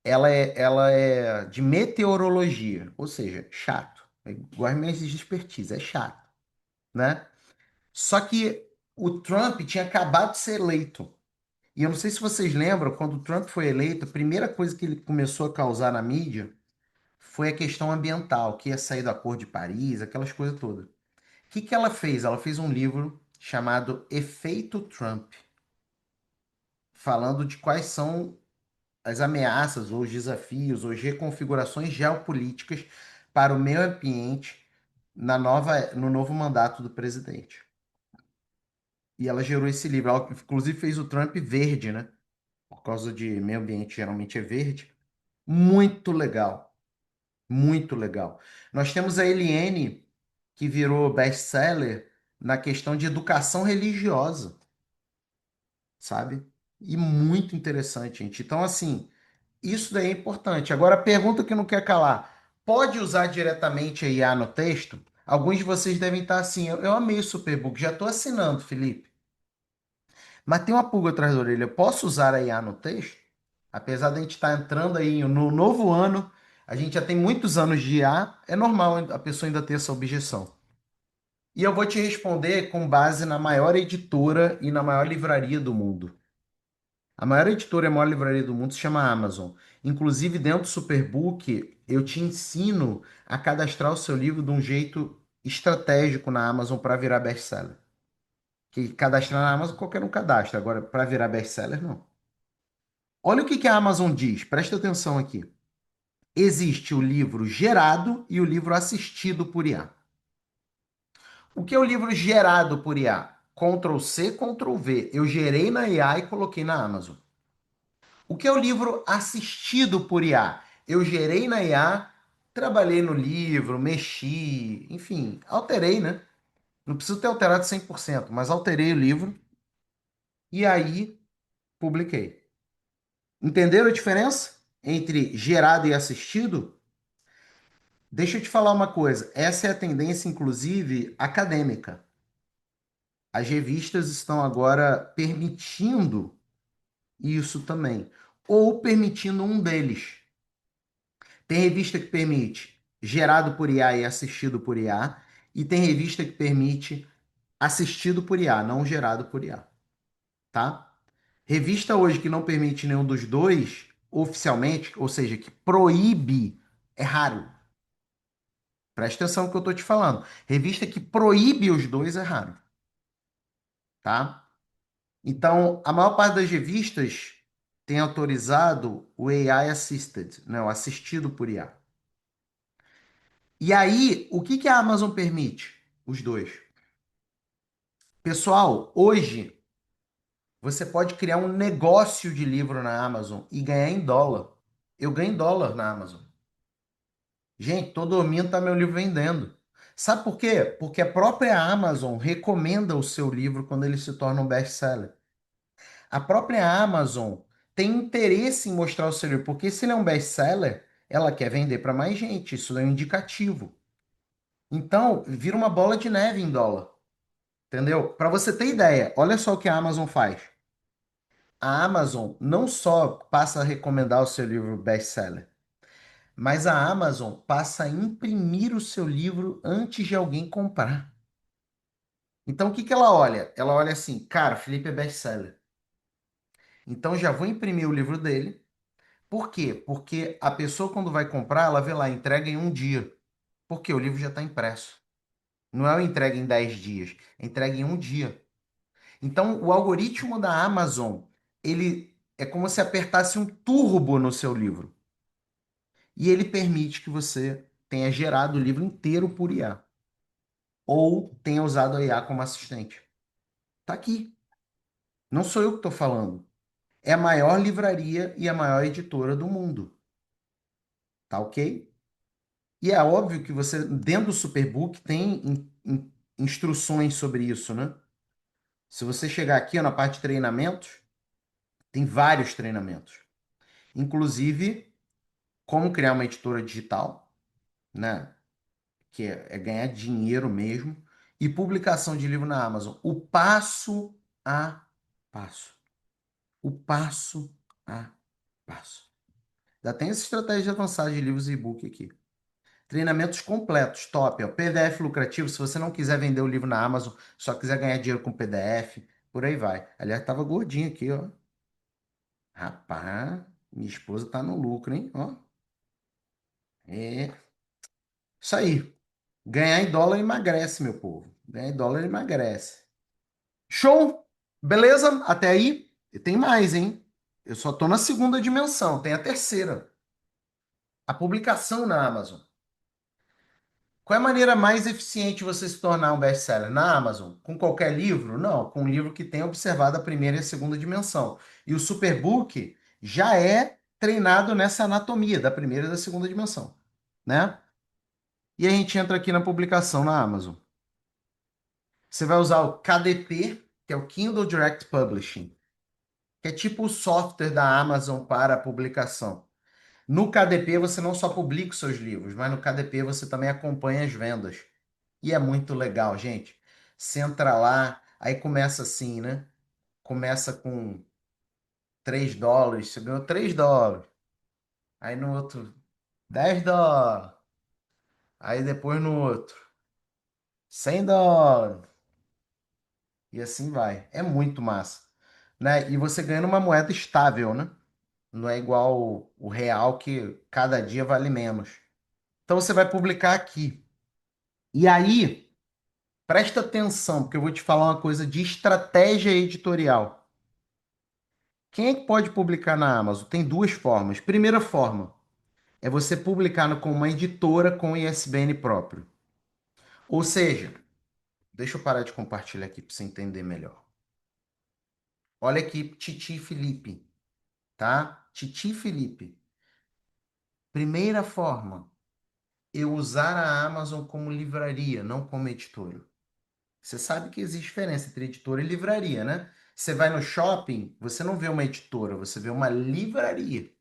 Ela é de meteorologia, ou seja, chato. É igual as minhas de expertise, é chato, né? Só que o Trump tinha acabado de ser eleito. E eu não sei se vocês lembram, quando o Trump foi eleito, a primeira coisa que ele começou a causar na mídia foi a questão ambiental, que ia sair do Acordo de Paris, aquelas coisas todas. O que que ela fez? Ela fez um livro chamado Efeito Trump, falando de quais são as ameaças, ou os desafios, ou as reconfigurações geopolíticas para o meio ambiente no novo mandato do presidente. E ela gerou esse livro. Ela, inclusive, fez o Trump verde, né? Por causa de meio ambiente, geralmente é verde. Muito legal. Muito legal. Nós temos a Eliane, que virou best-seller na questão de educação religiosa, sabe? E muito interessante, gente. Então, assim, isso daí é importante. Agora, a pergunta que não quer calar: pode usar diretamente a IA no texto? Alguns de vocês devem estar assim: eu amei o Superbook, já estou assinando, Felipe. Mas tem uma pulga atrás da orelha. Eu posso usar a IA no texto? Apesar de a gente estar entrando aí no novo ano, a gente já tem muitos anos de IA, é normal a pessoa ainda ter essa objeção. E eu vou te responder com base na maior editora e na maior livraria do mundo. A maior editora e a maior livraria do mundo se chama Amazon. Inclusive, dentro do Superbook, eu te ensino a cadastrar o seu livro de um jeito estratégico na Amazon para virar best-seller. Que cadastrar na Amazon qualquer um cadastra, agora para virar best-seller não. Olha o que que a Amazon diz, presta atenção aqui. Existe o livro gerado e o livro assistido por IA. O que é o livro gerado por IA? Ctrl C, Ctrl V. Eu gerei na IA e coloquei na Amazon. O que é o livro assistido por IA? Eu gerei na IA, trabalhei no livro, mexi, enfim, alterei, né? Não preciso ter alterado 100%, mas alterei o livro e aí publiquei. Entenderam a diferença entre gerado e assistido? Deixa eu te falar uma coisa. Essa é a tendência, inclusive, acadêmica. As revistas estão agora permitindo isso também, ou permitindo um deles. Tem revista que permite gerado por IA e assistido por IA, e tem revista que permite assistido por IA, não gerado por IA. tá? Revista hoje que não permite nenhum dos dois, oficialmente, ou seja, que proíbe, é raro. Presta atenção no que eu tô te falando. Revista que proíbe os dois é raro, tá? Então, a maior parte das revistas tem autorizado o AI assisted, né? O assistido por IA. E aí, o que que a Amazon permite? Os dois. Pessoal, hoje você pode criar um negócio de livro na Amazon e ganhar em dólar. Eu ganho em dólar na Amazon. Gente, tô dormindo, tá meu livro vendendo. Sabe por quê? Porque a própria Amazon recomenda o seu livro quando ele se torna um best-seller. A própria Amazon tem interesse em mostrar o seu livro, porque se ele é um best-seller, ela quer vender para mais gente. Isso é um indicativo. Então, vira uma bola de neve em dólar. Entendeu? Para você ter ideia, olha só o que a Amazon faz. A Amazon não só passa a recomendar o seu livro best-seller, mas a Amazon passa a imprimir o seu livro antes de alguém comprar. Então, o que que ela olha? Ela olha assim, cara, Felipe é best-seller. Então, já vou imprimir o livro dele. Por quê? Porque a pessoa, quando vai comprar, ela vê lá, entrega em um dia. Porque o livro já está impresso. Não é o entrega em 10 dias, é entrega em um dia. Então, o algoritmo da Amazon, ele é como se apertasse um turbo no seu livro. E ele permite que você tenha gerado o livro inteiro por IA. Ou tenha usado a IA como assistente. Tá aqui. Não sou eu que estou falando. É a maior livraria e a maior editora do mundo. Tá ok? E é óbvio que você, dentro do Superbook, tem instruções sobre isso, né? Se você chegar aqui, ó, na parte de treinamentos, tem vários treinamentos. Inclusive, como criar uma editora digital, né? Que é ganhar dinheiro mesmo, e publicação de livro na Amazon. O passo a passo. O passo a passo. Já tem essa estratégia avançada de livros e e-book aqui. Treinamentos completos, top. Ó. PDF lucrativo, se você não quiser vender o livro na Amazon, só quiser ganhar dinheiro com PDF, por aí vai. Aliás, tava gordinho aqui, ó. Rapaz, minha esposa tá no lucro, hein? Ó. É isso aí. Ganhar em dólar emagrece, meu povo. Ganhar em dólar emagrece. Show? Beleza? Até aí? E tem mais, hein? Eu só tô na segunda dimensão, tem a terceira. A publicação na Amazon. Qual é a maneira mais eficiente de você se tornar um best-seller? Na Amazon? Com qualquer livro? Não, com um livro que tenha observado a primeira e a segunda dimensão. E o Superbook já é treinado nessa anatomia da primeira e da segunda dimensão, né? E a gente entra aqui na publicação na Amazon. Você vai usar o KDP, que é o Kindle Direct Publishing, que é tipo o software da Amazon para a publicação. No KDP você não só publica os seus livros, mas no KDP você também acompanha as vendas. E é muito legal, gente. Você entra lá, aí começa assim, né? Começa com $3, você ganhou $3. Aí no outro, $10. Aí depois no outro, $100. E assim vai. É muito massa, né? E você ganha uma moeda estável, né? Não é igual o real que cada dia vale menos. Então você vai publicar aqui. E aí, presta atenção, porque eu vou te falar uma coisa de estratégia editorial. Quem é que pode publicar na Amazon? Tem duas formas. Primeira forma é você publicar com uma editora com ISBN próprio. Ou seja, deixa eu parar de compartilhar aqui para você entender melhor. Olha aqui, Titi Felipe, tá? Titi Felipe. Primeira forma, eu usar a Amazon como livraria, não como editora. Você sabe que existe diferença entre editora e livraria, né? Você vai no shopping, você não vê uma editora, você vê uma livraria.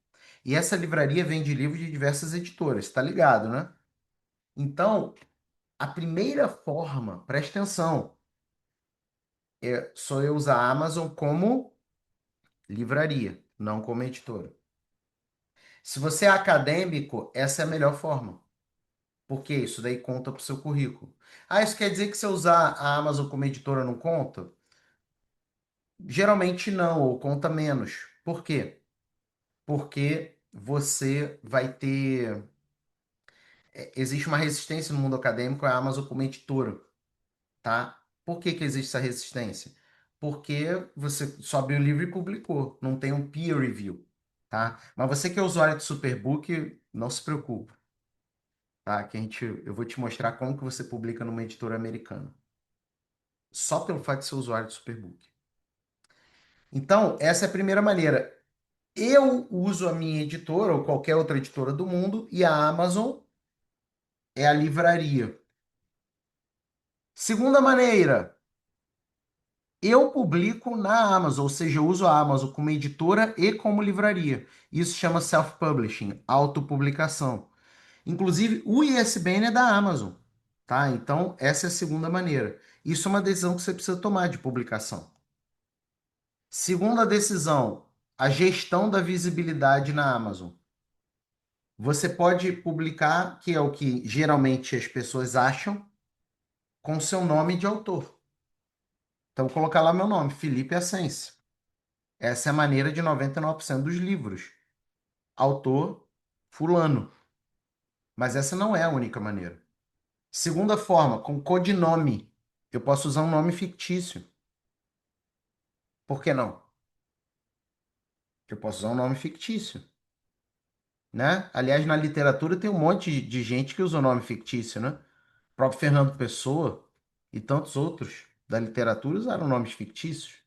E essa livraria vende livros de diversas editoras, tá ligado, né? Então, a primeira forma, presta atenção, é só eu usar a Amazon como livraria, não como editora. Se você é acadêmico, essa é a melhor forma. Porque isso daí conta para o seu currículo. Ah, isso quer dizer que se eu usar a Amazon como editora não conta? Geralmente não, ou conta menos. Por quê? Porque você vai ter. Existe uma resistência no mundo acadêmico à Amazon como editora, tá? Por que que existe essa resistência? Porque você só abriu o livro e publicou, não tem um peer review, tá? Mas você que é usuário de Superbook, não se preocupe, tá? Eu vou te mostrar como que você publica numa editora americana, só pelo fato de ser usuário de Superbook. Então, essa é a primeira maneira. Eu uso a minha editora ou qualquer outra editora do mundo e a Amazon é a livraria. Segunda maneira, eu publico na Amazon, ou seja, eu uso a Amazon como editora e como livraria. Isso chama self-publishing, autopublicação. Inclusive, o ISBN é da Amazon, tá? Então, essa é a segunda maneira. Isso é uma decisão que você precisa tomar de publicação. Segunda decisão, a gestão da visibilidade na Amazon. Você pode publicar, que é o que geralmente as pessoas acham, com seu nome de autor. Então, vou colocar lá meu nome, Felipe Assense. Essa é a maneira de 99% dos livros. Autor, fulano. Mas essa não é a única maneira. Segunda forma, com codinome. Eu posso usar um nome fictício. Por que não? Eu posso usar um nome fictício, né? Aliás, na literatura tem um monte de gente que usa o nome fictício, né? O próprio Fernando Pessoa e tantos outros da literatura usaram nomes fictícios.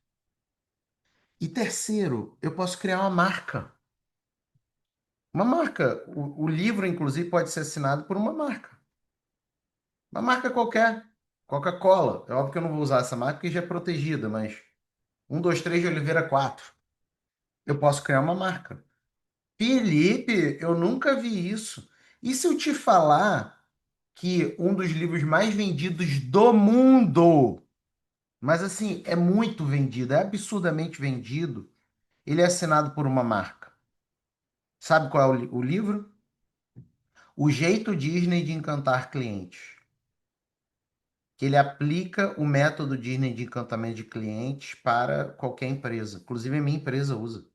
E terceiro, eu posso criar uma marca. Uma marca. O livro, inclusive, pode ser assinado por uma marca. Uma marca qualquer. Coca-Cola. É óbvio que eu não vou usar essa marca porque já é protegida, mas 1, 2, 3 de Oliveira 4. Eu posso criar uma marca. Felipe, eu nunca vi isso. E se eu te falar que um dos livros mais vendidos do mundo, mas assim, é muito vendido, é absurdamente vendido, ele é assinado por uma marca. Sabe qual é o livro? O Jeito Disney de Encantar Clientes. Que ele aplica o método Disney de encantamento de clientes para qualquer empresa. Inclusive, a minha empresa usa.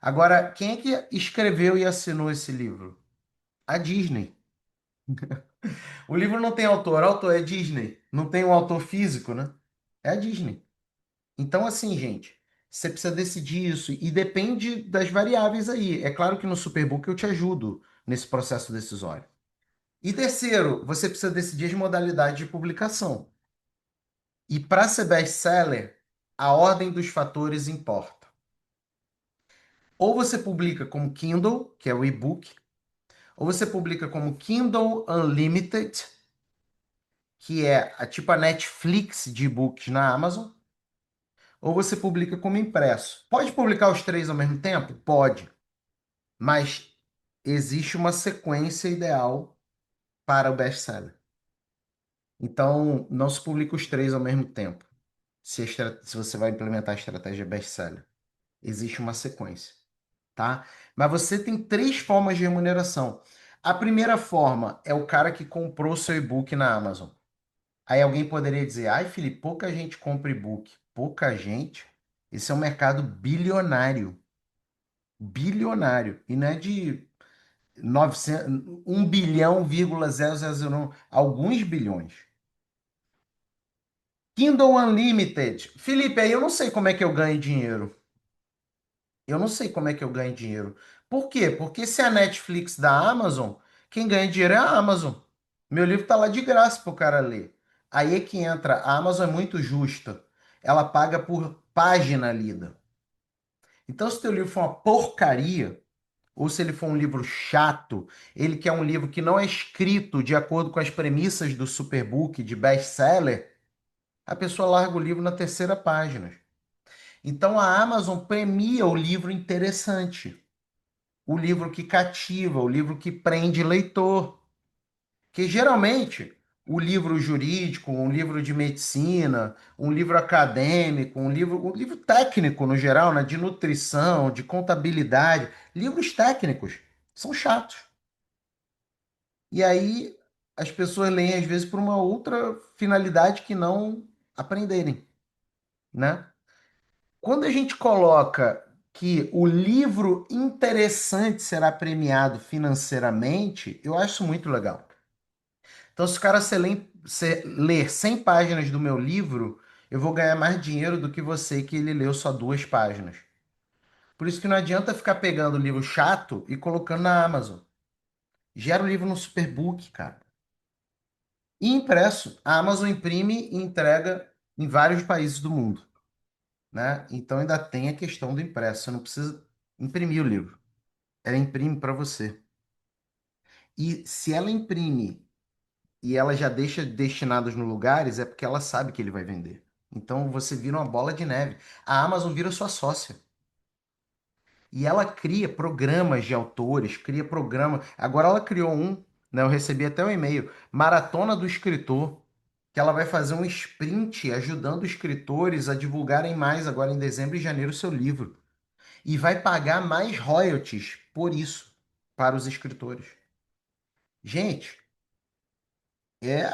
Agora, quem é que escreveu e assinou esse livro? A Disney. O livro não tem autor, o autor é Disney. Não tem um autor físico, né? É a Disney. Então, assim, gente, você precisa decidir isso e depende das variáveis aí. É claro que no Superbook eu te ajudo nesse processo decisório. E terceiro, você precisa decidir as modalidades de publicação. E para ser best-seller, a ordem dos fatores importa. Ou você publica como Kindle, que é o e-book, ou você publica como Kindle Unlimited, que é tipo a Netflix de e-books na Amazon, ou você publica como impresso. Pode publicar os três ao mesmo tempo? Pode, mas existe uma sequência ideal para o best-seller. Então, não se publica os três ao mesmo tempo, se você vai implementar a estratégia best-seller. Existe uma sequência, tá? Mas você tem três formas de remuneração. A primeira forma é o cara que comprou seu e-book na Amazon. Aí alguém poderia dizer: ai, Felipe, pouca gente compra e-book. Pouca gente? Esse é um mercado bilionário. Bilionário. E não é de 900, 1 bilhão, 0,000, não. Alguns bilhões. Kindle Unlimited. Felipe, aí eu não sei como é que eu ganho dinheiro. Eu não sei como é que eu ganho dinheiro. Por quê? Porque se é a Netflix da Amazon, quem ganha dinheiro é a Amazon. Meu livro tá lá de graça pro cara ler. Aí é que entra. A Amazon é muito justa. Ela paga por página lida. Então, se teu livro for uma porcaria, ou se ele for um livro chato, ele quer um livro que não é escrito de acordo com as premissas do Superbook de best-seller, a pessoa larga o livro na terceira página. Então, a Amazon premia o livro interessante. O livro que cativa, o livro que prende leitor. Que geralmente o livro jurídico, um livro de medicina, um livro acadêmico, um livro técnico no geral, né, de nutrição, de contabilidade, livros técnicos são chatos. E aí as pessoas leem às vezes por uma outra finalidade que não aprenderem, né? Quando a gente coloca que o livro interessante será premiado financeiramente, eu acho isso muito legal. Então, se o cara se ler 100 páginas do meu livro, eu vou ganhar mais dinheiro do que você que ele leu só 2 páginas. Por isso que não adianta ficar pegando livro chato e colocando na Amazon. Gera o livro no Superbook, cara. E impresso. A Amazon imprime e entrega em vários países do mundo, né? Então ainda tem a questão do impresso. Você não precisa imprimir o livro. Ela imprime para você. E se ela imprime e ela já deixa destinados nos lugares, é porque ela sabe que ele vai vender. Então você vira uma bola de neve. A Amazon vira sua sócia. E ela cria programas de autores, cria programa. Agora ela criou um, né? Eu recebi até um e-mail, Maratona do Escritor, que ela vai fazer um sprint ajudando escritores a divulgarem mais agora em dezembro e janeiro o seu livro. E vai pagar mais royalties por isso para os escritores. Gente, é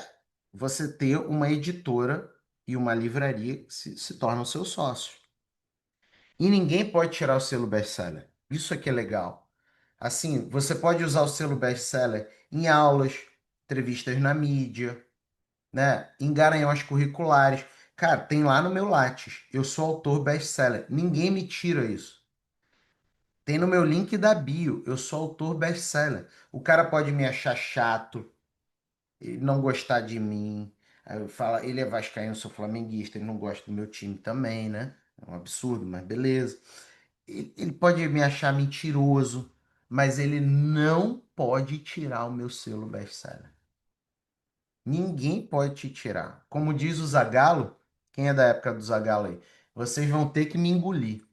você ter uma editora e uma livraria que se tornam seus sócios. E ninguém pode tirar o selo best-seller. Isso aqui é legal. Assim, você pode usar o selo best-seller em aulas, entrevistas na mídia, né? Em garanhões curriculares. Cara, tem lá no meu Lattes. Eu sou autor best-seller. Ninguém me tira isso. Tem no meu link da bio. Eu sou autor best-seller. O cara pode me achar chato, ele não gostar de mim. Aí eu falo, ele é vascaíno, eu sou flamenguista, ele não gosta do meu time também, né? É um absurdo, mas beleza. Ele pode me achar mentiroso, mas ele não pode tirar o meu selo best-seller. Ninguém pode te tirar. Como diz o Zagallo, quem é da época do Zagallo aí? Vocês vão ter que me engolir.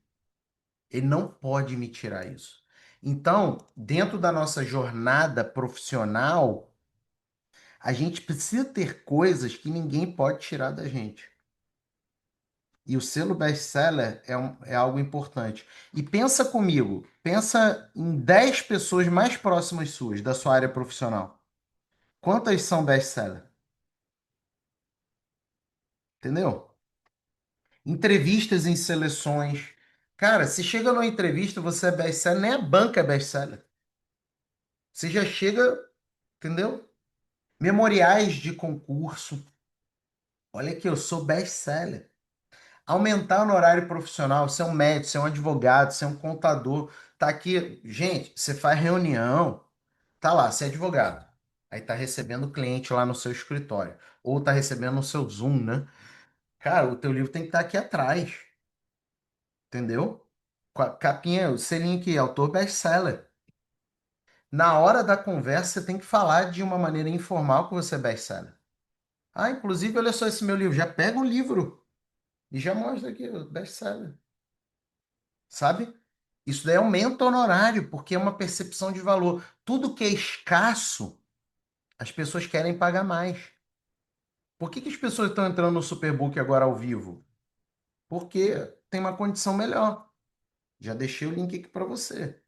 Ele não pode me tirar isso. Então, dentro da nossa jornada profissional, a gente precisa ter coisas que ninguém pode tirar da gente. E o selo best-seller é algo importante. E pensa comigo, pensa em 10 pessoas mais próximas suas, da sua área profissional. Quantas são best-seller? Entendeu? Entrevistas em seleções. Cara, se chega numa entrevista, você é best-seller, nem a banca é best-seller. Você já chega, entendeu? Memoriais de concurso. Olha que eu sou best-seller. Aumentar no horário profissional, ser um médico, ser um advogado, ser um contador. Tá aqui, gente, você faz reunião, tá lá, você é advogado. Aí tá recebendo cliente lá no seu escritório. Ou tá recebendo no seu Zoom, né? Cara, o teu livro tem que estar aqui atrás, entendeu? Com a capinha, o selinho aqui, autor best-seller. Na hora da conversa, você tem que falar de uma maneira informal que você é best-seller. Ah, inclusive, olha só esse meu livro. Já pega um livro e já mostra aqui, o best-seller. Sabe? Isso daí aumenta o honorário, porque é uma percepção de valor. Tudo que é escasso, as pessoas querem pagar mais. Por que que as pessoas estão entrando no Superbook agora ao vivo? Porque tem uma condição melhor. Já deixei o link aqui para você.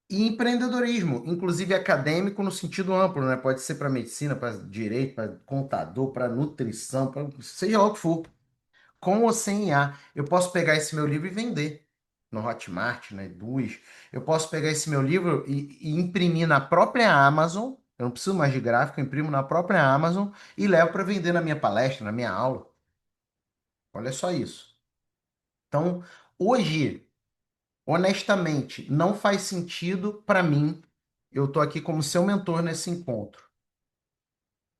E empreendedorismo, inclusive acadêmico no sentido amplo, né? Pode ser para medicina, para direito, para contador, para nutrição, para seja lá o que for. Com ou sem IA. Eu posso pegar esse meu livro e vender no Hotmart, na Eduz. Eu posso pegar esse meu livro e imprimir na própria Amazon. Eu não preciso mais de gráfico, eu imprimo na própria Amazon e levo para vender na minha palestra, na minha aula. Olha só isso. Então, hoje, honestamente, não faz sentido para mim. Eu estou aqui como seu mentor nesse encontro.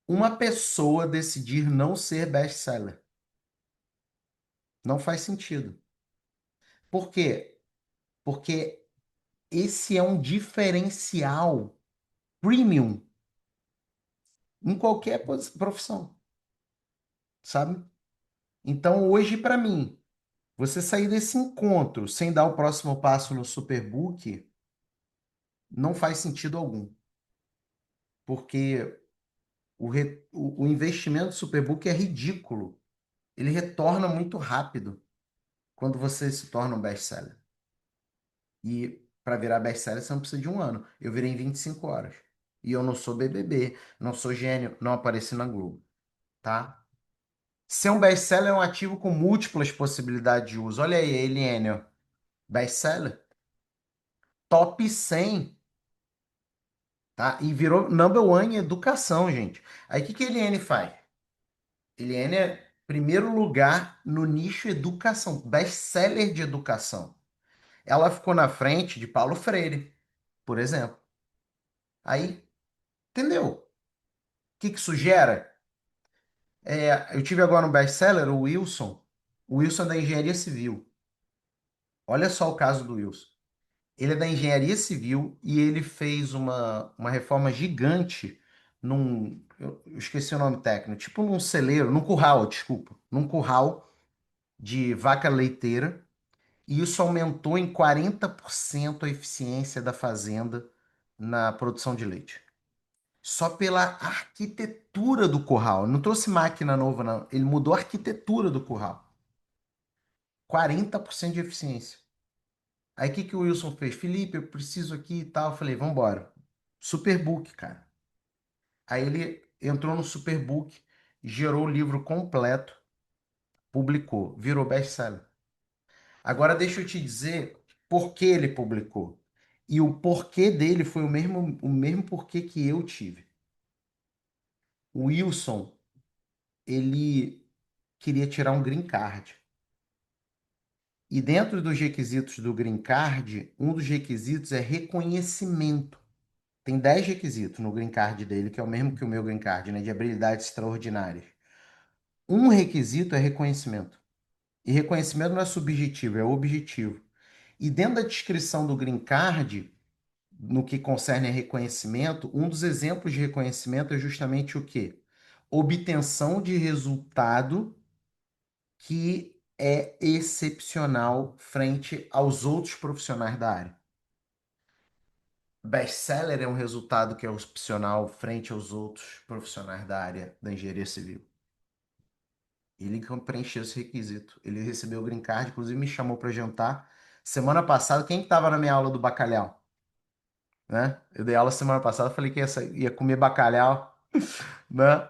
Uma pessoa decidir não ser best-seller. Não faz sentido. Por quê? Porque esse é um diferencial premium em qualquer profissão, sabe? Então, hoje, para mim, você sair desse encontro sem dar o próximo passo no Superbook não faz sentido algum, porque o investimento do Superbook é ridículo. Ele retorna muito rápido quando você se torna um best-seller. E para virar best-seller, você não precisa de um ano. Eu virei em 25 horas. E eu não sou BBB, não sou gênio, não apareci na Globo, tá? Ser um best-seller é um ativo com múltiplas possibilidades de uso. Olha aí, Eliane, ó. Best-seller. Top 100, tá? E virou number one em educação, gente. Aí o que que a Eliane faz? Eliane é primeiro lugar no nicho educação, best-seller de educação. Ela ficou na frente de Paulo Freire, por exemplo. Aí, entendeu? O que que isso gera? Eu tive agora um best-seller, o Wilson. O Wilson é da engenharia civil. Olha só o caso do Wilson. Ele é da engenharia civil e ele fez uma reforma gigante num. Eu esqueci o nome técnico, tipo num celeiro, num curral, desculpa. Num curral de vaca leiteira. E isso aumentou em 40% a eficiência da fazenda na produção de leite. Só pela arquitetura do curral. Ele não trouxe máquina nova, não. Ele mudou a arquitetura do curral. 40% de eficiência. Aí o que que o Wilson fez? Felipe, eu preciso aqui e tal. Eu falei, vambora. Superbook, cara. Aí ele entrou no Superbook, gerou o livro completo, publicou, virou best-seller. Agora deixa eu te dizer por que ele publicou. E o porquê dele foi o mesmo porquê que eu tive. O Wilson, ele queria tirar um green card. E dentro dos requisitos do green card, um dos requisitos é reconhecimento. Tem 10 requisitos no green card dele, que é o mesmo que o meu green card, né, de habilidades extraordinárias. Um requisito é reconhecimento. E reconhecimento não é subjetivo, é objetivo. E dentro da descrição do green card, no que concerne a reconhecimento, um dos exemplos de reconhecimento é justamente o quê? Obtenção de resultado que é excepcional frente aos outros profissionais da área. Best-seller é um resultado que é opcional frente aos outros profissionais da área da engenharia civil. Ele preencheu esse requisito. Ele recebeu o green card, inclusive me chamou para jantar. Semana passada, quem estava na minha aula do bacalhau? Né? Eu dei aula semana passada, falei que ia comer bacalhau, né?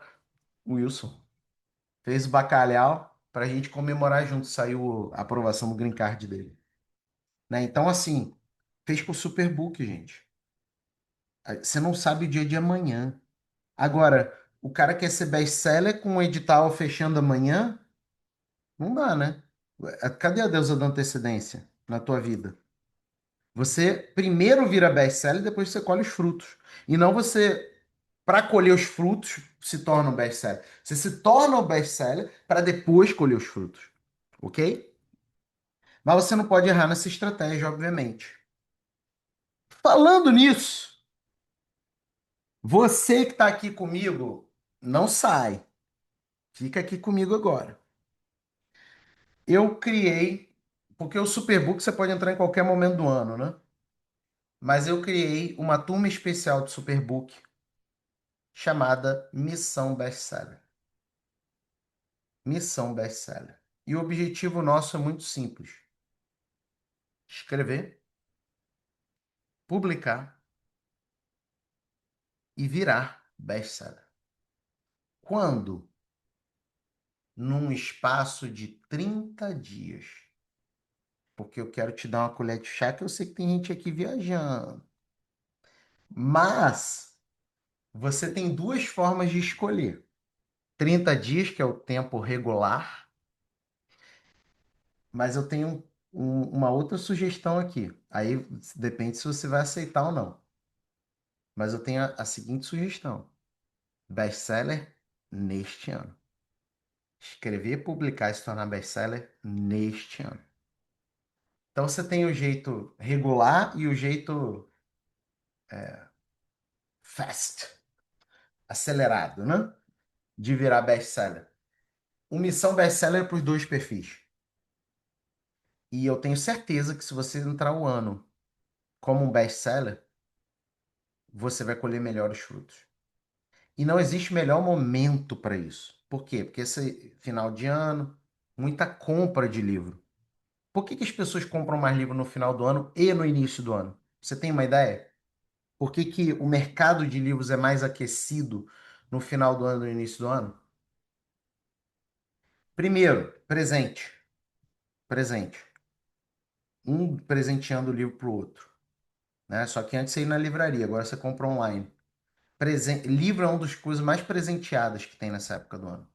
O Wilson fez o bacalhau para a gente comemorar junto. Saiu a aprovação do green card dele. Né? Então, assim, fez com o Superbook, gente. Você não sabe o dia de amanhã. Agora, o cara quer ser best-seller com o edital fechando amanhã? Não dá, né? Cadê a deusa da antecedência na tua vida? Você primeiro vira best-seller e depois você colhe os frutos. E não você, para colher os frutos, se torna um best-seller. Você se torna um best-seller para depois colher os frutos. Ok? Mas você não pode errar nessa estratégia, obviamente. Falando nisso, você que está aqui comigo, não sai. Fica aqui comigo agora. Eu criei, porque o Superbook você pode entrar em qualquer momento do ano, né? Mas eu criei uma turma especial do Superbook chamada Missão Bestseller. Missão Bestseller. E o objetivo nosso é muito simples: escrever, publicar e virar best-seller. Quando? Num espaço de 30 dias. Porque eu quero te dar uma colher de chá, que eu sei que tem gente aqui viajando. Mas você tem duas formas de escolher: 30 dias, que é o tempo regular, mas eu tenho uma outra sugestão aqui. Aí depende se você vai aceitar ou não. Mas eu tenho a seguinte sugestão: best-seller neste ano. Escrever, publicar e se tornar best-seller neste ano. Então você tem o jeito regular e o jeito fast, acelerado, né? De virar best-seller. O Missão Best-seller é para os dois perfis. E eu tenho certeza que se você entrar o ano como um best-seller, você vai colher melhor os frutos. E não existe melhor momento para isso. Por quê? Porque esse final de ano, muita compra de livro. Por que que as pessoas compram mais livro no final do ano e no início do ano? Você tem uma ideia? Por que que o mercado de livros é mais aquecido no final do ano e no início do ano? Primeiro, presente. Presente. Um presenteando o livro para o outro, né? Só que antes você ia na livraria, agora você compra online. Livro é uma das coisas mais presenteadas que tem nessa época do ano.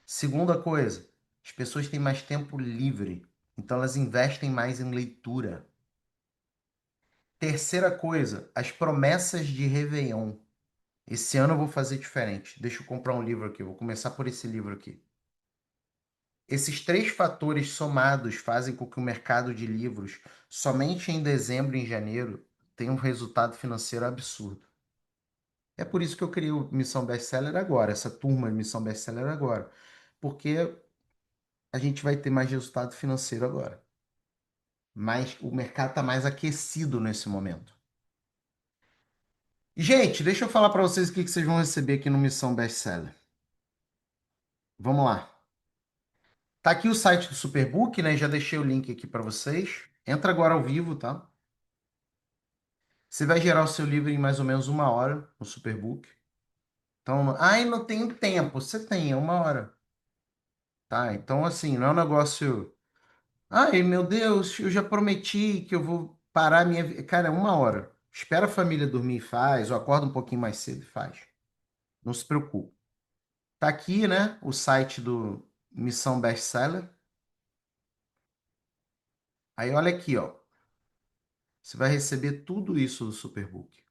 Segunda coisa, as pessoas têm mais tempo livre, então elas investem mais em leitura. Terceira coisa, as promessas de Réveillon. Esse ano eu vou fazer diferente. Deixa eu comprar um livro aqui, vou começar por esse livro aqui. Esses três fatores somados fazem com que o mercado de livros, somente em dezembro e em janeiro, tenha um resultado financeiro absurdo. É por isso que eu criei o Missão Bestseller agora, essa turma de Missão Bestseller agora. Porque a gente vai ter mais resultado financeiro agora. Mas o mercado está mais aquecido nesse momento. Gente, deixa eu falar para vocês o que vocês vão receber aqui no Missão Bestseller. Vamos lá. Tá aqui o site do Superbook, né? Já deixei o link aqui para vocês. Entra agora ao vivo, tá? Você vai gerar o seu livro em mais ou menos 1 hora no Superbook. Então, ai, não tenho tempo. Você tem, é 1 hora. Tá? Então, assim, não é um negócio. Ai, meu Deus, eu já prometi que eu vou parar minha vida. Cara, é 1 hora. Espera a família dormir e faz, ou acorda um pouquinho mais cedo e faz. Não se preocupe. Tá aqui, né, o site do Missão Bestseller. Aí olha aqui, ó. Você vai receber tudo isso do Superbook.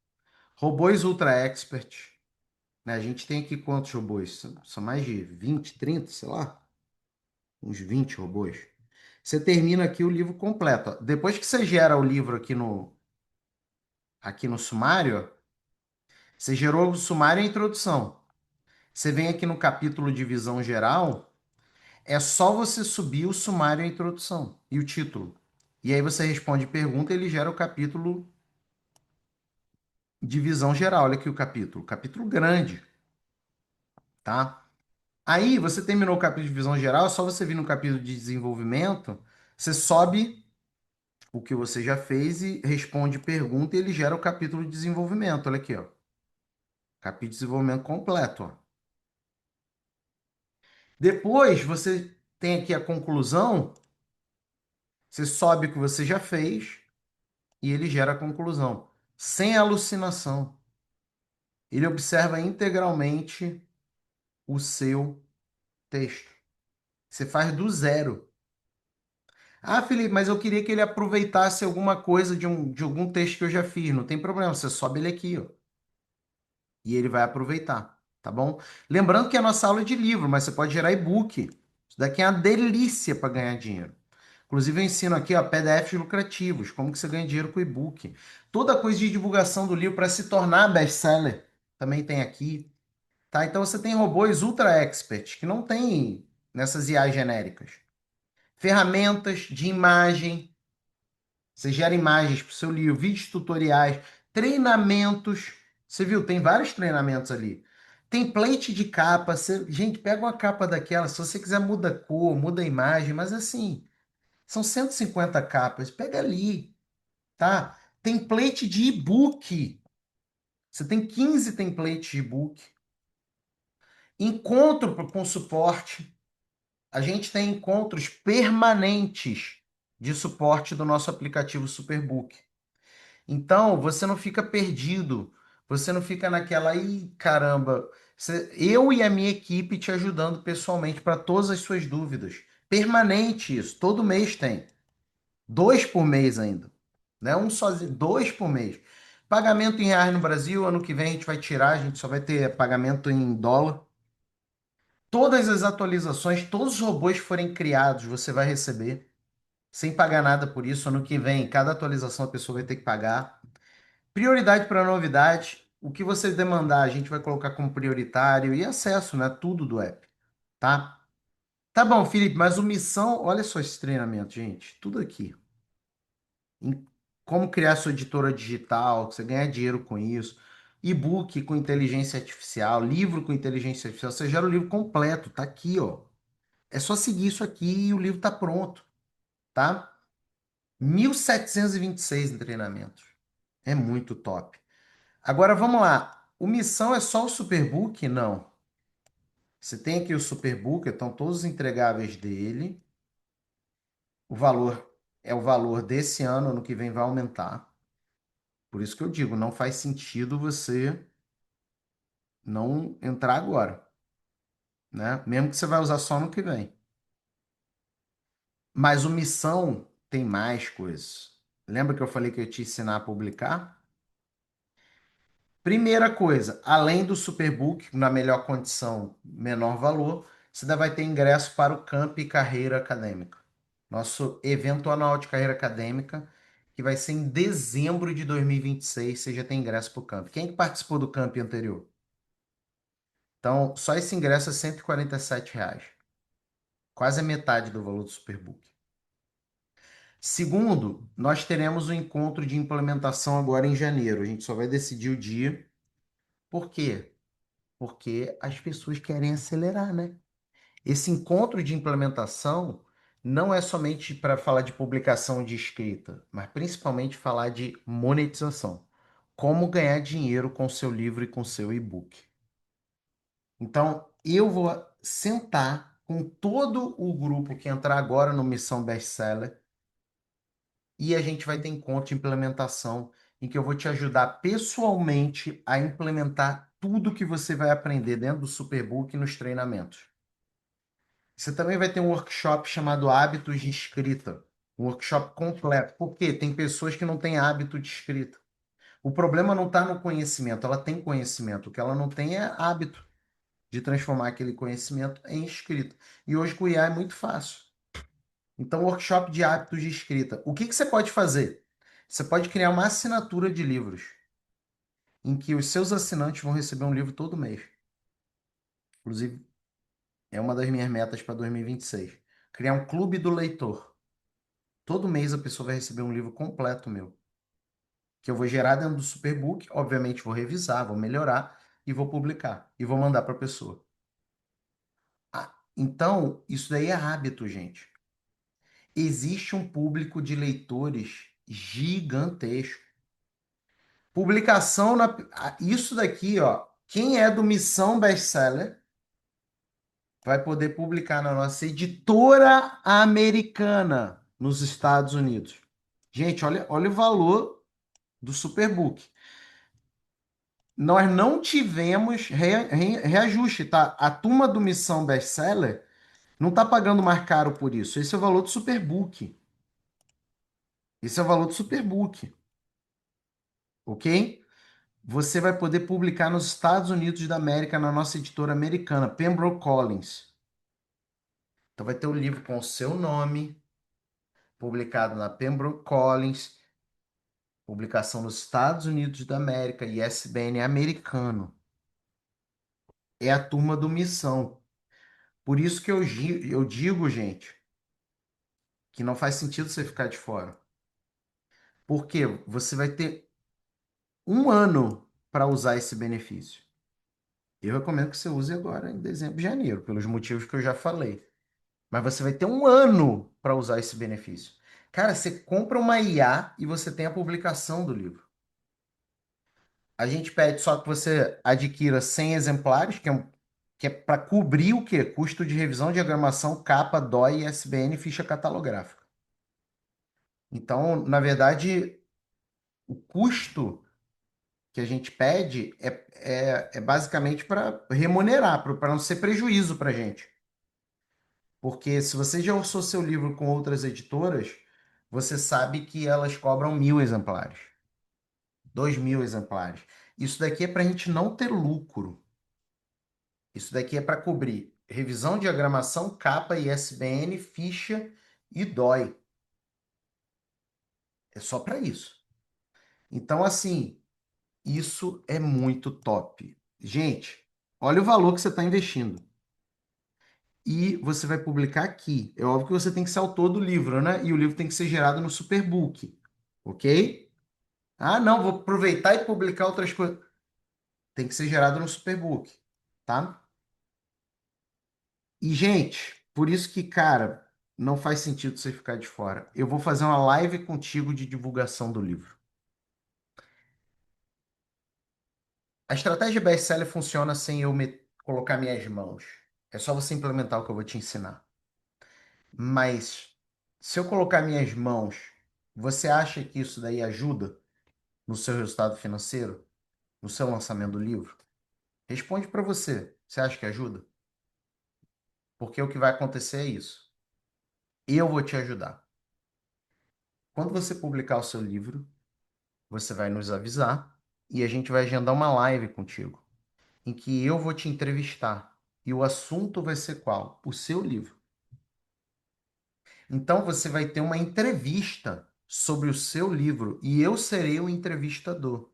Robôs Ultra Expert, né? A gente tem aqui quantos robôs? São mais de 20, 30, sei lá. Uns 20 robôs. Você termina aqui o livro completo, ó. Depois que você gera o livro aqui no sumário, você gerou o sumário e a introdução. Você vem aqui no capítulo de visão geral, é só você subir o sumário e a introdução e o título. E aí você responde pergunta e ele gera o capítulo de visão geral. Olha aqui o capítulo grande, tá? Aí você terminou o capítulo de visão geral, é só você vir no capítulo de desenvolvimento, você sobe o que você já fez e responde pergunta e ele gera o capítulo de desenvolvimento. Olha aqui, ó. Capítulo de desenvolvimento completo, ó. Depois você tem aqui a conclusão, você sobe o que você já fez e ele gera a conclusão, sem alucinação. Ele observa integralmente o seu texto. Você faz do zero. Ah, Felipe, mas eu queria que ele aproveitasse alguma coisa de algum texto que eu já fiz. Não tem problema, você sobe ele aqui, ó, e ele vai aproveitar, tá bom? Lembrando que a nossa aula é de livro, mas você pode gerar e-book. Isso daqui é uma delícia para ganhar dinheiro. Inclusive, eu ensino aqui, ó, PDFs lucrativos, como que você ganha dinheiro com e-book. Toda coisa de divulgação do livro para se tornar best-seller também tem aqui, tá? Então você tem robôs ultra expert que não tem nessas IA genéricas. Ferramentas de imagem, você gera imagens para o seu livro, vídeos tutoriais, treinamentos. Você viu, tem vários treinamentos ali. Template de capa. Gente, pega uma capa daquela. Se você quiser, muda a cor, muda a imagem, mas assim, são 150 capas. Pega ali, tá? Template de e-book. Você tem 15 templates de e-book. Encontro com suporte. A gente tem encontros permanentes de suporte do nosso aplicativo Superbook. Então, você não fica perdido, você não fica naquela, ih, caramba, eu e a minha equipe te ajudando pessoalmente para todas as suas dúvidas. Permanente isso, todo mês tem. Dois por mês ainda, né? Um sozinho, dois por mês. Pagamento em reais no Brasil, ano que vem a gente vai tirar, a gente só vai ter pagamento em dólar. Todas as atualizações, todos os robôs que forem criados, você vai receber, sem pagar nada por isso. Ano que vem, cada atualização a pessoa vai ter que pagar. Prioridade para novidade. O que você demandar, a gente vai colocar como prioritário e acesso, né? Tudo do app, tá? Tá bom, Felipe, mas o missão, olha só esse treinamento, gente. Tudo aqui. Em como criar sua editora digital, você ganhar dinheiro com isso. E-book com inteligência artificial, livro com inteligência artificial. Você gera o livro completo, tá aqui, ó. É só seguir isso aqui e o livro tá pronto, tá? 1.726 em treinamentos. É muito top. Agora vamos lá. O Missão é só o Superbook? Não. Você tem aqui o Superbook, estão todos os entregáveis dele. O valor é o valor desse ano, ano que vem vai aumentar. Por isso que eu digo, não faz sentido você não entrar agora, né? Mesmo que você vai usar só no que vem. Mas o Missão tem mais coisas. Lembra que eu falei que eu ia te ensinar a publicar? Primeira coisa, além do Superbook, na melhor condição, menor valor, você ainda vai ter ingresso para o Camp Carreira Acadêmica. Nosso evento anual de carreira acadêmica, que vai ser em dezembro de 2026, você já tem ingresso para o Camp. Quem que participou do Camp anterior? Então, só esse ingresso é R$ 147, quase a metade do valor do Superbook. Segundo, nós teremos um encontro de implementação agora em janeiro. A gente só vai decidir o dia. Por quê? Porque as pessoas querem acelerar, né? Esse encontro de implementação não é somente para falar de publicação de escrita, mas principalmente falar de monetização. Como ganhar dinheiro com seu livro e com seu e-book. Então, eu vou sentar com todo o grupo que entrar agora no Missão Bestseller e a gente vai ter encontro de implementação em que eu vou te ajudar pessoalmente a implementar tudo que você vai aprender dentro do Superbook e nos treinamentos. Você também vai ter um workshop chamado Hábitos de Escrita, um workshop completo. Por quê? Tem pessoas que não têm hábito de escrita. O problema não está no conhecimento, ela tem conhecimento, o que ela não tem é hábito de transformar aquele conhecimento em escrita. E hoje com o IA é muito fácil. Então, workshop de hábitos de escrita. O que que você pode fazer? Você pode criar uma assinatura de livros, em que os seus assinantes vão receber um livro todo mês. Inclusive, é uma das minhas metas para 2026. Criar um clube do leitor. Todo mês a pessoa vai receber um livro completo meu, que eu vou gerar dentro do Superbook, obviamente vou revisar, vou melhorar e vou publicar e vou mandar para a pessoa. Ah, então, isso daí é hábito, gente. Existe um público de leitores gigantesco. Publicação na isso daqui, ó, quem é do Missão Bestseller vai poder publicar na nossa editora americana nos Estados Unidos. Gente, olha o valor do Superbook. Nós não tivemos reajuste, tá? A turma do Missão Bestseller não tá pagando mais caro por isso. Esse é o valor do Superbook. Esse é o valor do Superbook, ok? Você vai poder publicar nos Estados Unidos da América na nossa editora americana, Pembroke Collins. Então vai ter o livro com o seu nome, publicado na Pembroke Collins, publicação nos Estados Unidos da América, ISBN americano. É a turma do Missão. Por isso que eu digo, gente, que não faz sentido você ficar de fora. Porque você vai ter um ano para usar esse benefício. Eu recomendo que você use agora em dezembro e janeiro, pelos motivos que eu já falei. Mas você vai ter um ano para usar esse benefício. Cara, você compra uma IA e você tem a publicação do livro. A gente pede só que você adquira 100 exemplares, que é para cobrir o quê? Custo de revisão, diagramação, capa, DOI, ISBN e ficha catalográfica. Então, na verdade, o custo que a gente pede é basicamente para remunerar, para não ser prejuízo para a gente. Porque se você já orçou seu livro com outras editoras, você sabe que elas cobram 1.000 exemplares, 2.000 exemplares. Isso daqui é para a gente não ter lucro. Isso daqui é para cobrir revisão, diagramação, capa, ISBN, ficha e DOI. É só para isso. Então, assim, isso é muito top. Gente, olha o valor que você está investindo. E você vai publicar aqui. É óbvio que você tem que ser autor do livro, né? E o livro tem que ser gerado no Superbook, ok? Ah, não, vou aproveitar e publicar outras coisas. Tem que ser gerado no Superbook, tá? E, gente, por isso que, cara, não faz sentido você ficar de fora. Eu vou fazer uma live contigo de divulgação do livro. A estratégia best-seller funciona sem eu colocar minhas mãos. É só você implementar o que eu vou te ensinar. Mas se eu colocar minhas mãos, você acha que isso daí ajuda no seu resultado financeiro, no seu lançamento do livro? Responde para você. Você acha que ajuda? Porque o que vai acontecer é isso. Eu vou te ajudar. Quando você publicar o seu livro, você vai nos avisar e a gente vai agendar uma live contigo, em que eu vou te entrevistar. E o assunto vai ser qual? O seu livro. Então você vai ter uma entrevista sobre o seu livro e eu serei o entrevistador.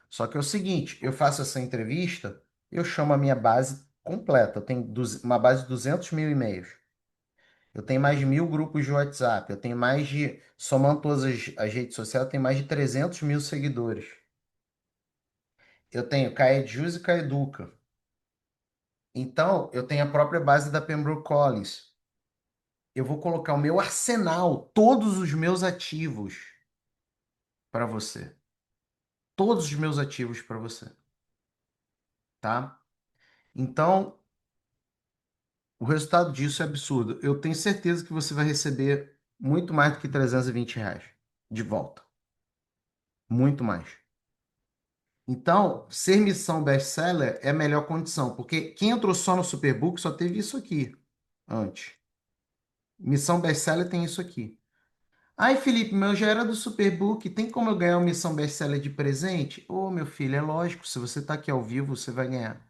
Só que é o seguinte, eu faço essa entrevista, eu chamo a minha base completa. Eu tenho uma base de 200 mil e-mails. Eu tenho mais de 1.000 grupos de WhatsApp. Eu tenho mais de, somando todas as redes sociais, eu tenho mais de 300 mil seguidores. Eu tenho Caedjus e Caeduca. Então, eu tenho a própria base da Pembroke Collins. Eu vou colocar o meu arsenal, todos os meus ativos para você. Todos os meus ativos para você, tá? Então, o resultado disso é absurdo. Eu tenho certeza que você vai receber muito mais do que R$ 320 de volta. Muito mais. Então, ser missão best-seller é a melhor condição, porque quem entrou só no Superbook só teve isso aqui antes. Missão best-seller tem isso aqui. Ai, Felipe, meu já era do Superbook, tem como eu ganhar uma missão best-seller de presente? Ô, meu filho, é lógico, se você está aqui ao vivo, você vai ganhar.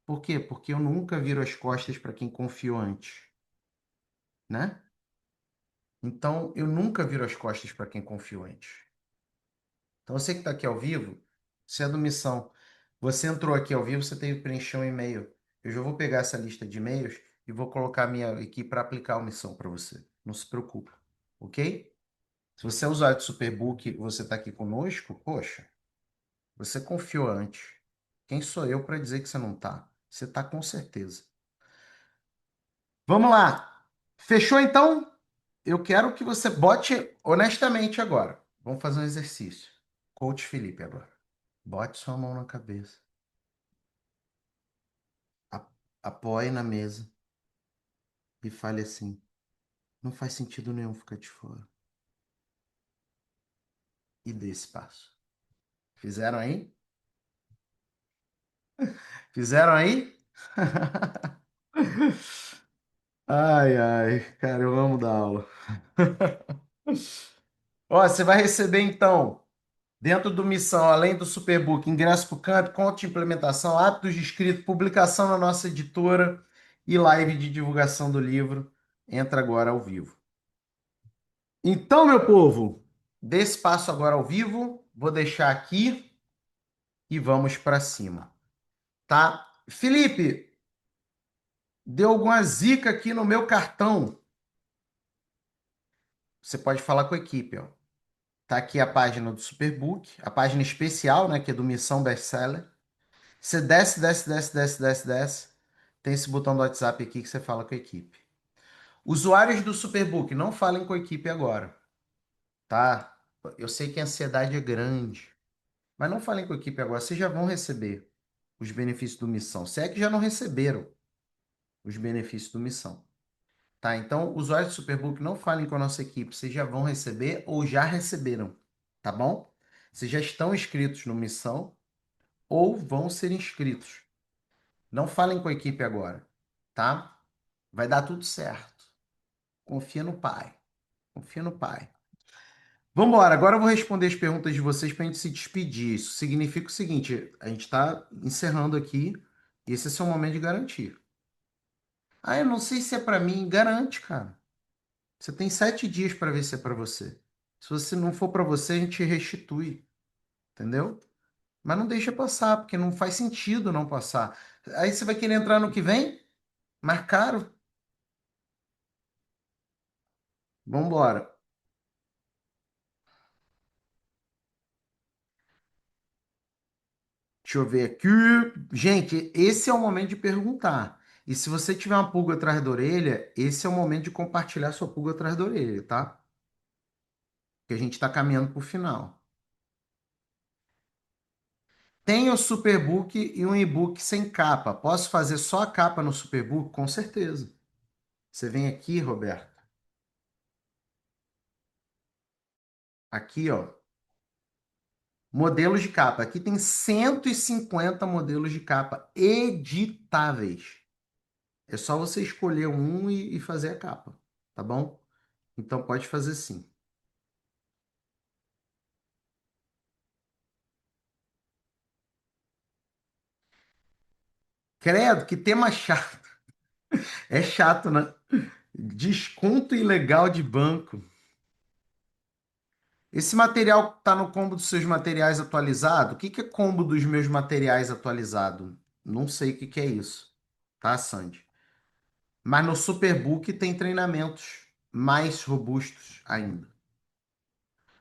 Por quê? Porque eu nunca viro as costas para quem confiou antes, né? Então, eu nunca viro as costas para quem confiou antes. Então, você que está aqui ao vivo, você é do Missão. Você entrou aqui ao vivo, você teve que preencher um e-mail. Eu já vou pegar essa lista de e-mails e vou colocar a minha equipe para aplicar a missão para você. Não se preocupe, ok? Se você é usuário do Superbook e você está aqui conosco, poxa, você confiou antes. Quem sou eu para dizer que você não está? Você está com certeza. Vamos lá. Fechou então? Eu quero que você bote honestamente agora. Vamos fazer um exercício. Coach Felipe agora. Bote sua mão na cabeça. a- Apoie na mesa e fale assim: não faz sentido nenhum ficar de fora. E dê esse passo. Fizeram aí? Fizeram aí? Ai, ai, cara, eu amo dar aula. Ó, você vai receber então, dentro do Missão, além do Superbook, ingresso para o camp, conta de implementação, hábitos de escrito, publicação na nossa editora e live de divulgação do livro. Entra agora ao vivo. Então, meu povo, dê esse passo agora ao vivo. Vou deixar aqui e vamos para cima, tá? Felipe, deu alguma zica aqui no meu cartão. Você pode falar com a equipe, ó. Tá aqui a página do Superbook, a página especial, né, que é do Missão Bestseller. Você desce, desce, desce, desce, desce, desce. Tem esse botão do WhatsApp aqui que você fala com a equipe. Usuários do Superbook, não falem com a equipe agora, tá? Eu sei que a ansiedade é grande, mas não falem com a equipe agora. Vocês já vão receber os benefícios do Missão. Se é que já não receberam os benefícios do Missão. Tá? Então, usuários do Superbook, não falem com a nossa equipe. Vocês já vão receber ou já receberam, tá bom? Vocês já estão inscritos no Missão ou vão ser inscritos. Não falem com a equipe agora, tá? Vai dar tudo certo. Confia no pai. Confia no pai. Vamos embora. Agora eu vou responder as perguntas de vocês para a gente se despedir. Isso significa o seguinte: a gente está encerrando aqui. E esse é seu momento de garantir. Ah, eu não sei se é para mim. Garante, cara. Você tem 7 dias para ver se é para você. Se você não for para você, a gente restitui, entendeu? Mas não deixa passar, porque não faz sentido não passar. Aí você vai querer entrar no que vem? Mais caro? Vambora. Deixa eu ver aqui. Gente, esse é o momento de perguntar. E se você tiver uma pulga atrás da orelha, esse é o momento de compartilhar sua pulga atrás da orelha, tá? Que a gente está caminhando para o final. Tem o Superbook e um e-book sem capa. Posso fazer só a capa no Superbook? Com certeza. Você vem aqui, Roberto. Aqui, ó. Modelos de capa. Aqui tem 150 modelos de capa editáveis. É só você escolher um e fazer a capa, tá bom? Então pode fazer sim. Credo, que tema chato. É chato, né? Desconto ilegal de banco. Esse material tá no combo dos seus materiais atualizado? O que que é combo dos meus materiais atualizado? Não sei o que que é isso, tá, Sandy? Mas no Superbook tem treinamentos mais robustos ainda.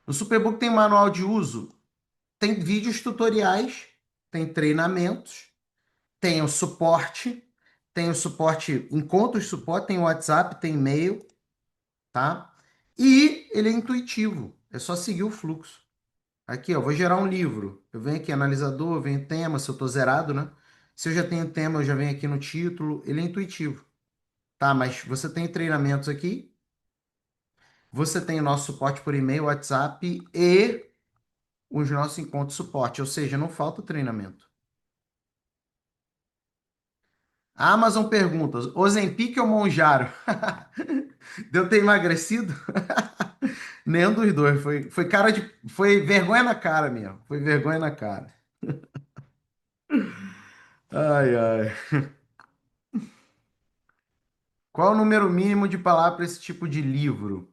No Superbook tem manual de uso, tem vídeos tutoriais, tem treinamentos, tem o suporte, encontros de suporte, tem WhatsApp, tem e-mail, tá? E ele é intuitivo, é só seguir o fluxo. Aqui, ó, vou gerar um livro. Eu venho aqui, analisador, venho tema, se eu tô zerado, né? Se eu já tenho tema, eu já venho aqui no título. Ele é intuitivo, tá? Mas você tem treinamentos aqui, você tem o nosso suporte por e-mail, WhatsApp e os nossos encontros de suporte, ou seja, não falta treinamento. A Amazon pergunta: Ozempic ou Monjaro? Deu ter emagrecido? Nenhum dos dois. Foi cara de. Foi vergonha na cara mesmo. Foi vergonha na cara. Ai, ai. Qual o número mínimo de palavras para esse tipo de livro?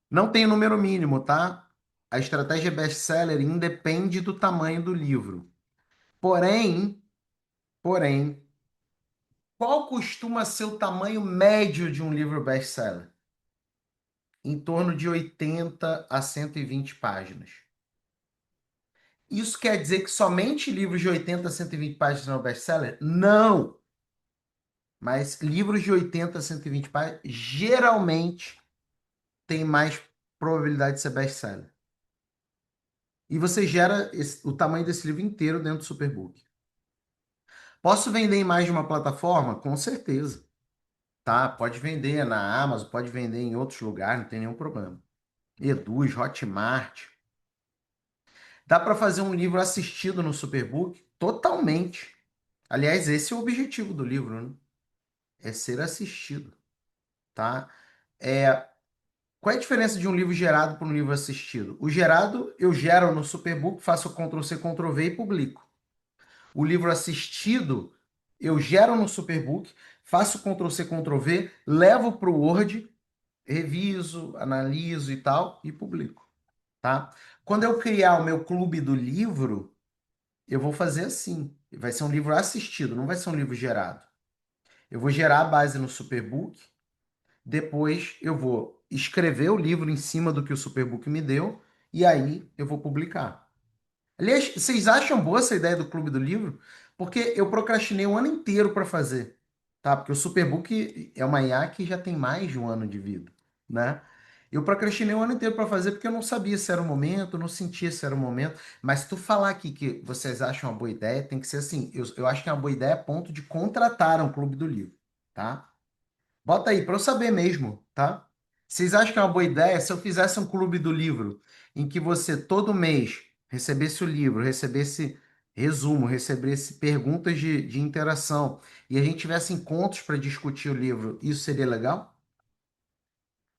Não tem número mínimo, tá? A estratégia best-seller independe do tamanho do livro. Porém, porém, qual costuma ser o tamanho médio de um livro best-seller? Em torno de 80 a 120 páginas. Isso quer dizer que somente livros de 80 a 120 páginas são best-seller? Não! Mas livros de 80 a 120 páginas geralmente têm mais probabilidade de ser best-seller. E você gera o tamanho desse livro inteiro dentro do Superbook. Posso vender em mais de uma plataforma? Com certeza. Tá? Pode vender na Amazon, pode vender em outros lugares, não tem nenhum problema. Eduz, Hotmart. Dá para fazer um livro assistido no Superbook? Totalmente. Aliás, esse é o objetivo do livro, né? É ser assistido, tá? Qual é a diferença de um livro gerado para um livro assistido? O gerado, eu gero no Superbook, faço Ctrl+C, Ctrl+V e publico. O livro assistido, eu gero no Superbook, faço Ctrl+C, Ctrl+V, levo para o Word, reviso, analiso e tal, e publico, tá? Quando eu criar o meu clube do livro, eu vou fazer assim. Vai ser um livro assistido, não vai ser um livro gerado. Eu vou gerar a base no Superbook, depois eu vou escrever o livro em cima do que o Superbook me deu, e aí eu vou publicar. Aliás, vocês acham boa essa ideia do Clube do Livro? Porque eu procrastinei um ano inteiro para fazer, tá? Porque o Superbook é uma IA que já tem mais de um ano de vida, né? Eu procrastinei um ano inteiro para fazer porque eu não sabia se era o momento, não sentia se era o momento. Mas se tu falar aqui que vocês acham uma boa ideia, tem que ser assim. Eu acho que é uma boa ideia a ponto de contratar um Clube do Livro, tá? Bota aí para eu saber mesmo, tá? Vocês acham que é uma boa ideia se eu fizesse um clube do livro em que você todo mês recebesse o livro, recebesse resumo, recebesse perguntas de interação e a gente tivesse encontros para discutir o livro, isso seria legal?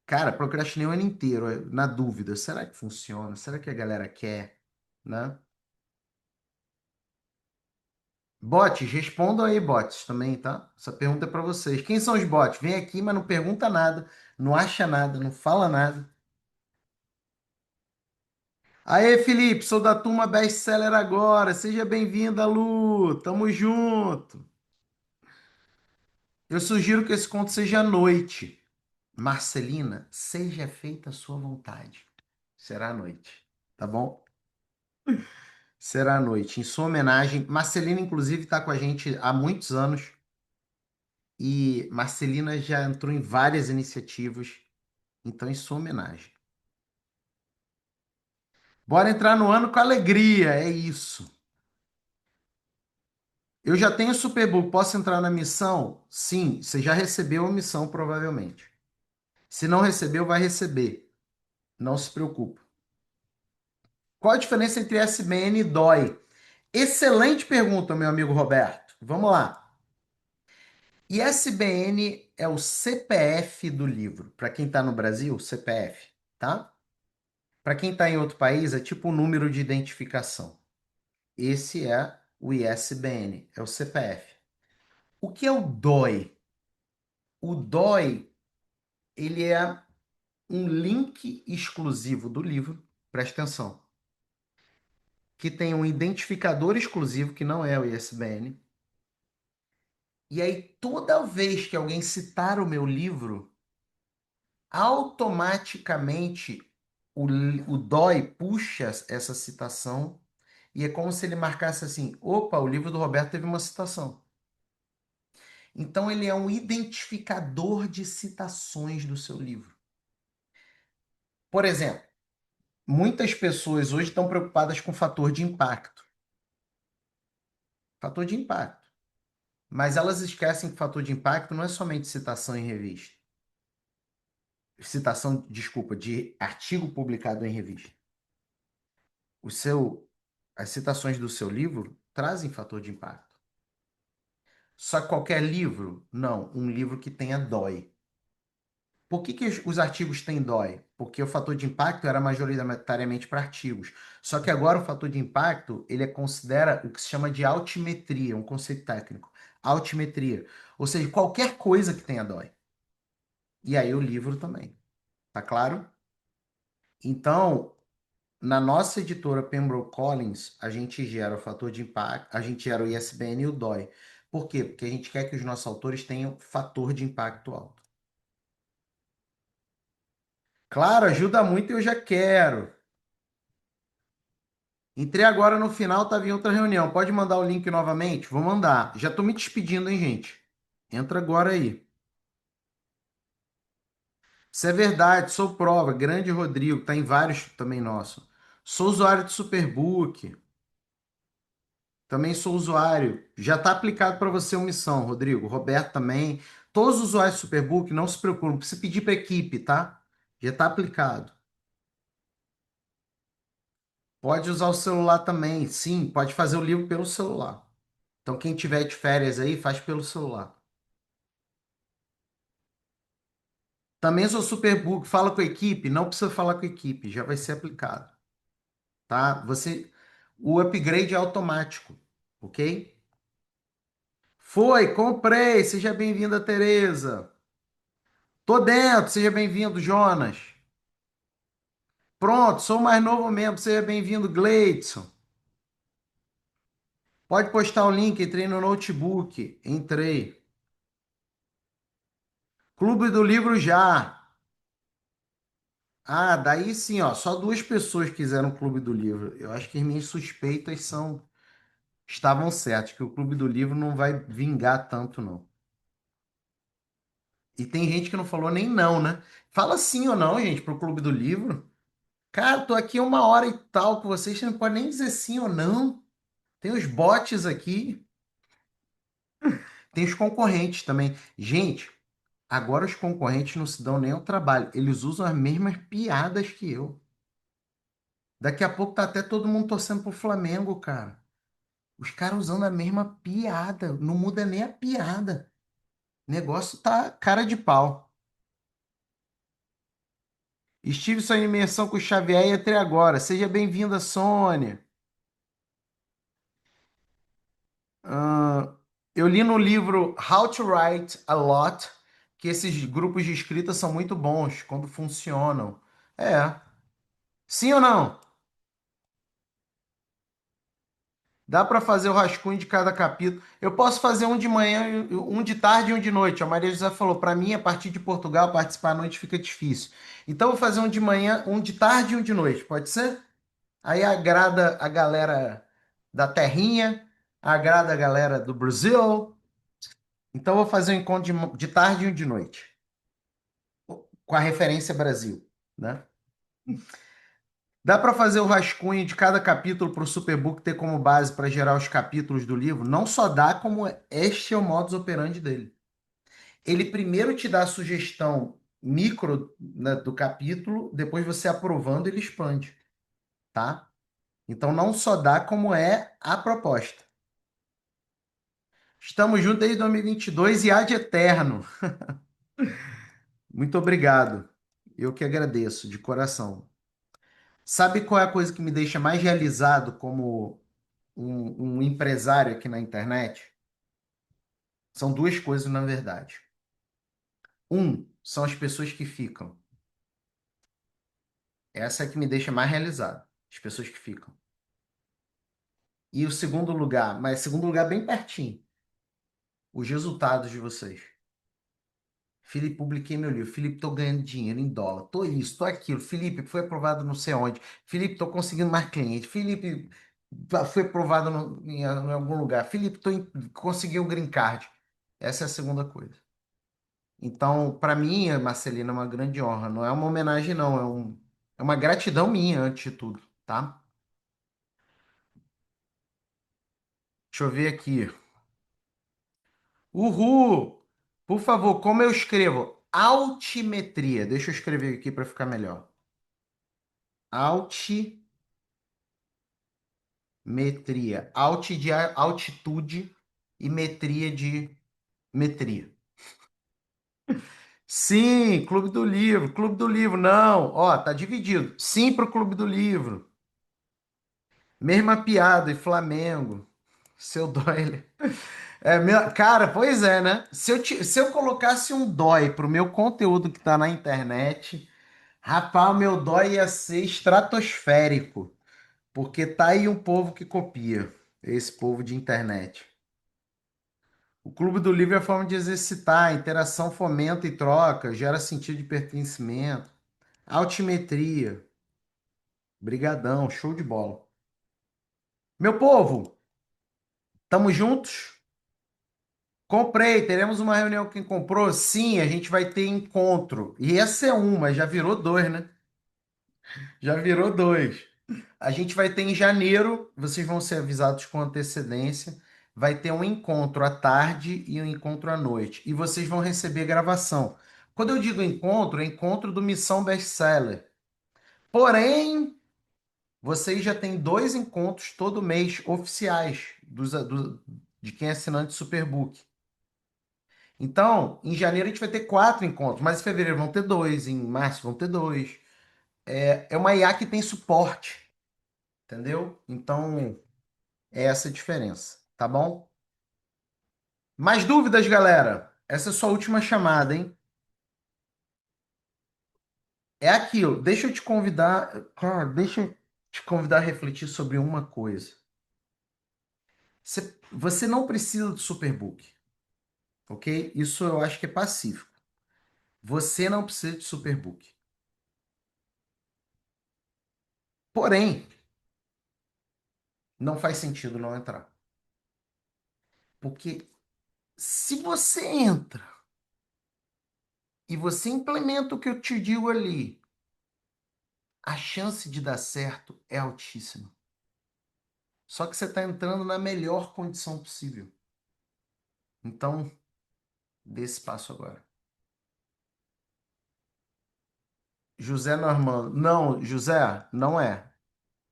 Cara, procrastinei o ano inteiro, na dúvida, será que funciona? Será que a galera quer, né? Bots, respondam aí, bots, também, tá? Essa pergunta é para vocês. Quem são os bots? Vem aqui, mas não pergunta nada, não acha nada, não fala nada. Aê, Felipe, sou da turma best-seller agora. Seja bem-vinda, Lu. Tamo junto. Eu sugiro que esse conto seja à noite. Marcelina, seja feita a sua vontade. Será à noite, tá bom? Será à noite. Em sua homenagem, Marcelina, inclusive, está com a gente há muitos anos e Marcelina já entrou em várias iniciativas. Então, em sua homenagem. Bora entrar no ano com alegria, é isso. Eu já tenho Superbook, posso entrar na missão? Sim, você já recebeu a missão, provavelmente. Se não recebeu, vai receber. Não se preocupe. Qual a diferença entre SBN e DOI? Excelente pergunta, meu amigo Roberto. Vamos lá. ISBN é o CPF do livro. Para quem está no Brasil, CPF, tá? Para quem está em outro país, é tipo o número de identificação. Esse é o ISBN, é o CPF. O que é o DOI? O DOI, ele é um link exclusivo do livro, presta atenção, que tem um identificador exclusivo, que não é o ISBN. E aí, toda vez que alguém citar o meu livro, automaticamente o DOI puxa essa citação e é como se ele marcasse assim: opa, o livro do Roberto teve uma citação. Então, ele é um identificador de citações do seu livro. Por exemplo, muitas pessoas hoje estão preocupadas com o fator de impacto. Fator de impacto. Mas elas esquecem que fator de impacto não é somente citação em revista. Citação, desculpa, de artigo publicado em revista. O seu, as citações do seu livro trazem fator de impacto. Só qualquer livro? Não, um livro que tenha DOI. Por que que os artigos têm DOI? Porque o fator de impacto era majoritariamente para artigos. Só que agora o fator de impacto, ele considera o que se chama de altimetria, um conceito técnico. Altimetria. Ou seja, qualquer coisa que tenha DOI. E aí o livro também. Tá claro? Então, na nossa editora Pembroke Collins, a gente gera o fator de impacto, a gente gera o ISBN e o DOI. Por quê? Porque a gente quer que os nossos autores tenham fator de impacto alto. Claro, ajuda muito e eu já quero. Entrei agora no final, estava em outra reunião. Pode mandar o link novamente? Vou mandar. Já estou me despedindo, hein, gente? Entra agora aí. Isso é verdade, sou prova. Grande Rodrigo, tá em vários também nosso. Sou usuário de Superbook. Também sou usuário. Já está aplicado para você a missão, Rodrigo. Roberto também. Todos os usuários do Superbook, não se preocupem. Não precisa pedir para a equipe, tá? Já está aplicado. Pode usar o celular também. Sim, pode fazer o livro pelo celular. Então, quem tiver de férias aí, faz pelo celular. Também sou Superbook. Fala com a equipe. Não precisa falar com a equipe. Já vai ser aplicado, tá? O upgrade é automático, ok? Foi, comprei. Seja bem-vinda, Tereza. Tô dentro. Seja bem-vindo, Jonas. Pronto, sou o mais novo membro. Seja bem-vindo, Gleidson. Pode postar o link. Entrei no notebook. Entrei. Clube do Livro já. Ah, daí sim, ó. Só duas pessoas quiseram o Clube do Livro. Eu acho que as minhas suspeitas estavam certas, que o Clube do Livro não vai vingar tanto, não. E tem gente que não falou nem não, né? Fala sim ou não, gente, pro Clube do Livro. Cara, tô aqui 1 hora e tal com vocês, você não pode nem dizer sim ou não. Tem os bots aqui, tem os concorrentes também. Gente, agora os concorrentes não se dão nem ao trabalho. Eles usam as mesmas piadas que eu. Daqui a pouco tá até todo mundo torcendo pro Flamengo, cara. Os caras usando a mesma piada. Não muda nem a piada. O negócio tá cara de pau. Estive sua imersão com o Xavier e até agora. Seja bem-vinda, Sônia. Ah, eu li no livro How to Write a Lot que esses grupos de escrita são muito bons quando funcionam. É. Sim ou não? Dá para fazer o rascunho de cada capítulo. Eu posso fazer um de manhã, um de tarde e um de noite. A Maria José falou, para mim, a partir de Portugal, participar à noite fica difícil. Então, eu vou fazer um de manhã, um de tarde e um de noite. Pode ser? Aí agrada a galera da terrinha, agrada a galera do Brasil. Então, eu vou fazer um encontro de tarde e um de noite, com a referência Brasil, né? Dá para fazer o rascunho de cada capítulo para o Superbook ter como base para gerar os capítulos do livro? Não só dá, como este é o modus operandi dele. Ele primeiro te dá a sugestão micro, né, do capítulo, depois você aprovando, ele expande, tá? Então não só dá, como é a proposta. Estamos juntos desde 2022 e há de eterno. Muito obrigado. Eu que agradeço, de coração. Sabe qual é a coisa que me deixa mais realizado como um empresário aqui na internet? São duas coisas, na verdade. São as pessoas que ficam. Essa é que me deixa mais realizado. As pessoas que ficam. E o segundo lugar, mas segundo lugar bem pertinho, os resultados de vocês. Felipe, publiquei meu livro. Felipe, tô ganhando dinheiro em dólar. Tô isso, tô aquilo. Felipe, foi aprovado não sei onde. Felipe, tô conseguindo mais cliente. Felipe, foi aprovado em algum lugar. Felipe, consegui o green card. Essa é a segunda coisa. Então, para mim, Marcelina, é uma grande honra. Não é uma homenagem, não. É uma gratidão minha, antes de tudo, tá? Deixa eu ver aqui. Uhul! Por favor, como eu escrevo? Altimetria. Deixa eu escrever aqui para ficar melhor. Altimetria. Alt de altitude e metria de metria. Sim, Clube do Livro. Clube do Livro, não. Ó, tá dividido. Sim pro Clube do Livro. Mesma piada e Flamengo. Seu dói. Cara, pois é, né? Se eu colocasse um dói pro meu conteúdo que tá na internet, rapaz, o meu dói ia ser estratosférico. Porque tá aí um povo que copia. Esse povo de internet. O Clube do Livro é a forma de exercitar, interação fomenta e troca, gera sentido de pertencimento. Altimetria. Brigadão, show de bola. Meu povo, tamo juntos? Comprei, teremos uma reunião. Quem comprou? Sim, a gente vai ter encontro. E essa é uma, já virou dois, né? Já virou dois. A gente vai ter em janeiro, vocês vão ser avisados com antecedência. Vai ter um encontro à tarde e um encontro à noite. E vocês vão receber gravação. Quando eu digo encontro, é encontro do Missão Bestseller. Porém, vocês já têm dois encontros todo mês oficiais de quem é assinante Superbook. Então, em janeiro a gente vai ter quatro encontros, mas em fevereiro vão ter dois, em março vão ter dois. É uma IA que tem suporte, entendeu? Então, é essa a diferença, tá bom? Mais dúvidas, galera? Essa é a sua última chamada, hein? É aquilo. Deixa eu te convidar, cara, deixa eu te convidar a refletir sobre uma coisa. Você não precisa do Superbook, ok? Isso eu acho que é pacífico. Você não precisa de Superbook. Porém, não faz sentido não entrar. Porque se você entra e você implementa o que eu te digo ali, a chance de dar certo é altíssima. Só que você está entrando na melhor condição possível. Então, dê esse passo agora. José Normando. Não, José, não é,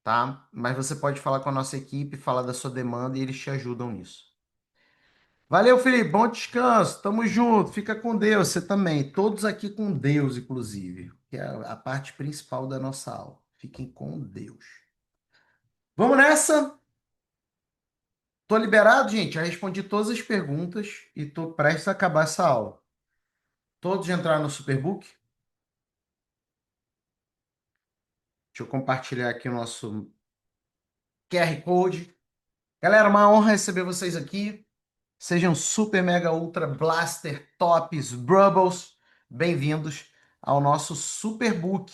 tá? Mas você pode falar com a nossa equipe, falar da sua demanda e eles te ajudam nisso. Valeu, Felipe. Bom descanso. Tamo junto. Fica com Deus. Você também. Todos aqui com Deus, inclusive. Que é a parte principal da nossa aula. Fiquem com Deus. Vamos nessa? Tô liberado, gente. Já respondi todas as perguntas e tô prestes a acabar essa aula. Todos já entraram no Superbook? Deixa eu compartilhar aqui o nosso QR Code. Galera, uma honra receber vocês aqui. Sejam super, mega, ultra, blaster, tops, brubbles. Bem-vindos ao nosso Superbook.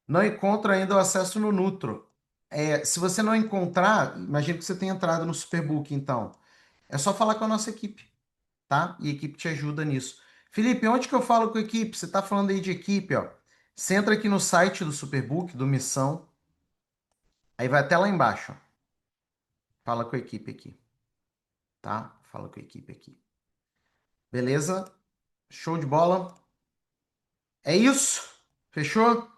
Não encontro ainda o acesso no Nutro. Se você não encontrar, imagino que você tenha entrado no Superbook, então. É só falar com a nossa equipe, tá? E a equipe te ajuda nisso. Felipe, onde que eu falo com a equipe? Você está falando aí de equipe, ó. Você entra aqui no site do Superbook, do Missão, aí vai até lá embaixo. Ó. Fala com a equipe aqui, tá? Fala com a equipe aqui. Beleza? Show de bola? É isso? Fechou?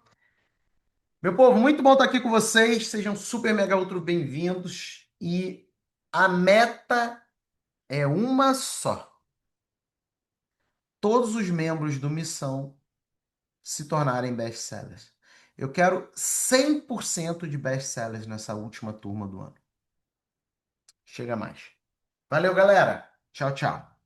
Meu povo, muito bom estar aqui com vocês. Sejam super mega ultra bem-vindos. E a meta é uma só. Todos os membros do Missão se tornarem best-sellers. Eu quero 100% de best-sellers nessa última turma do ano. Chega mais. Valeu, galera. Tchau, tchau.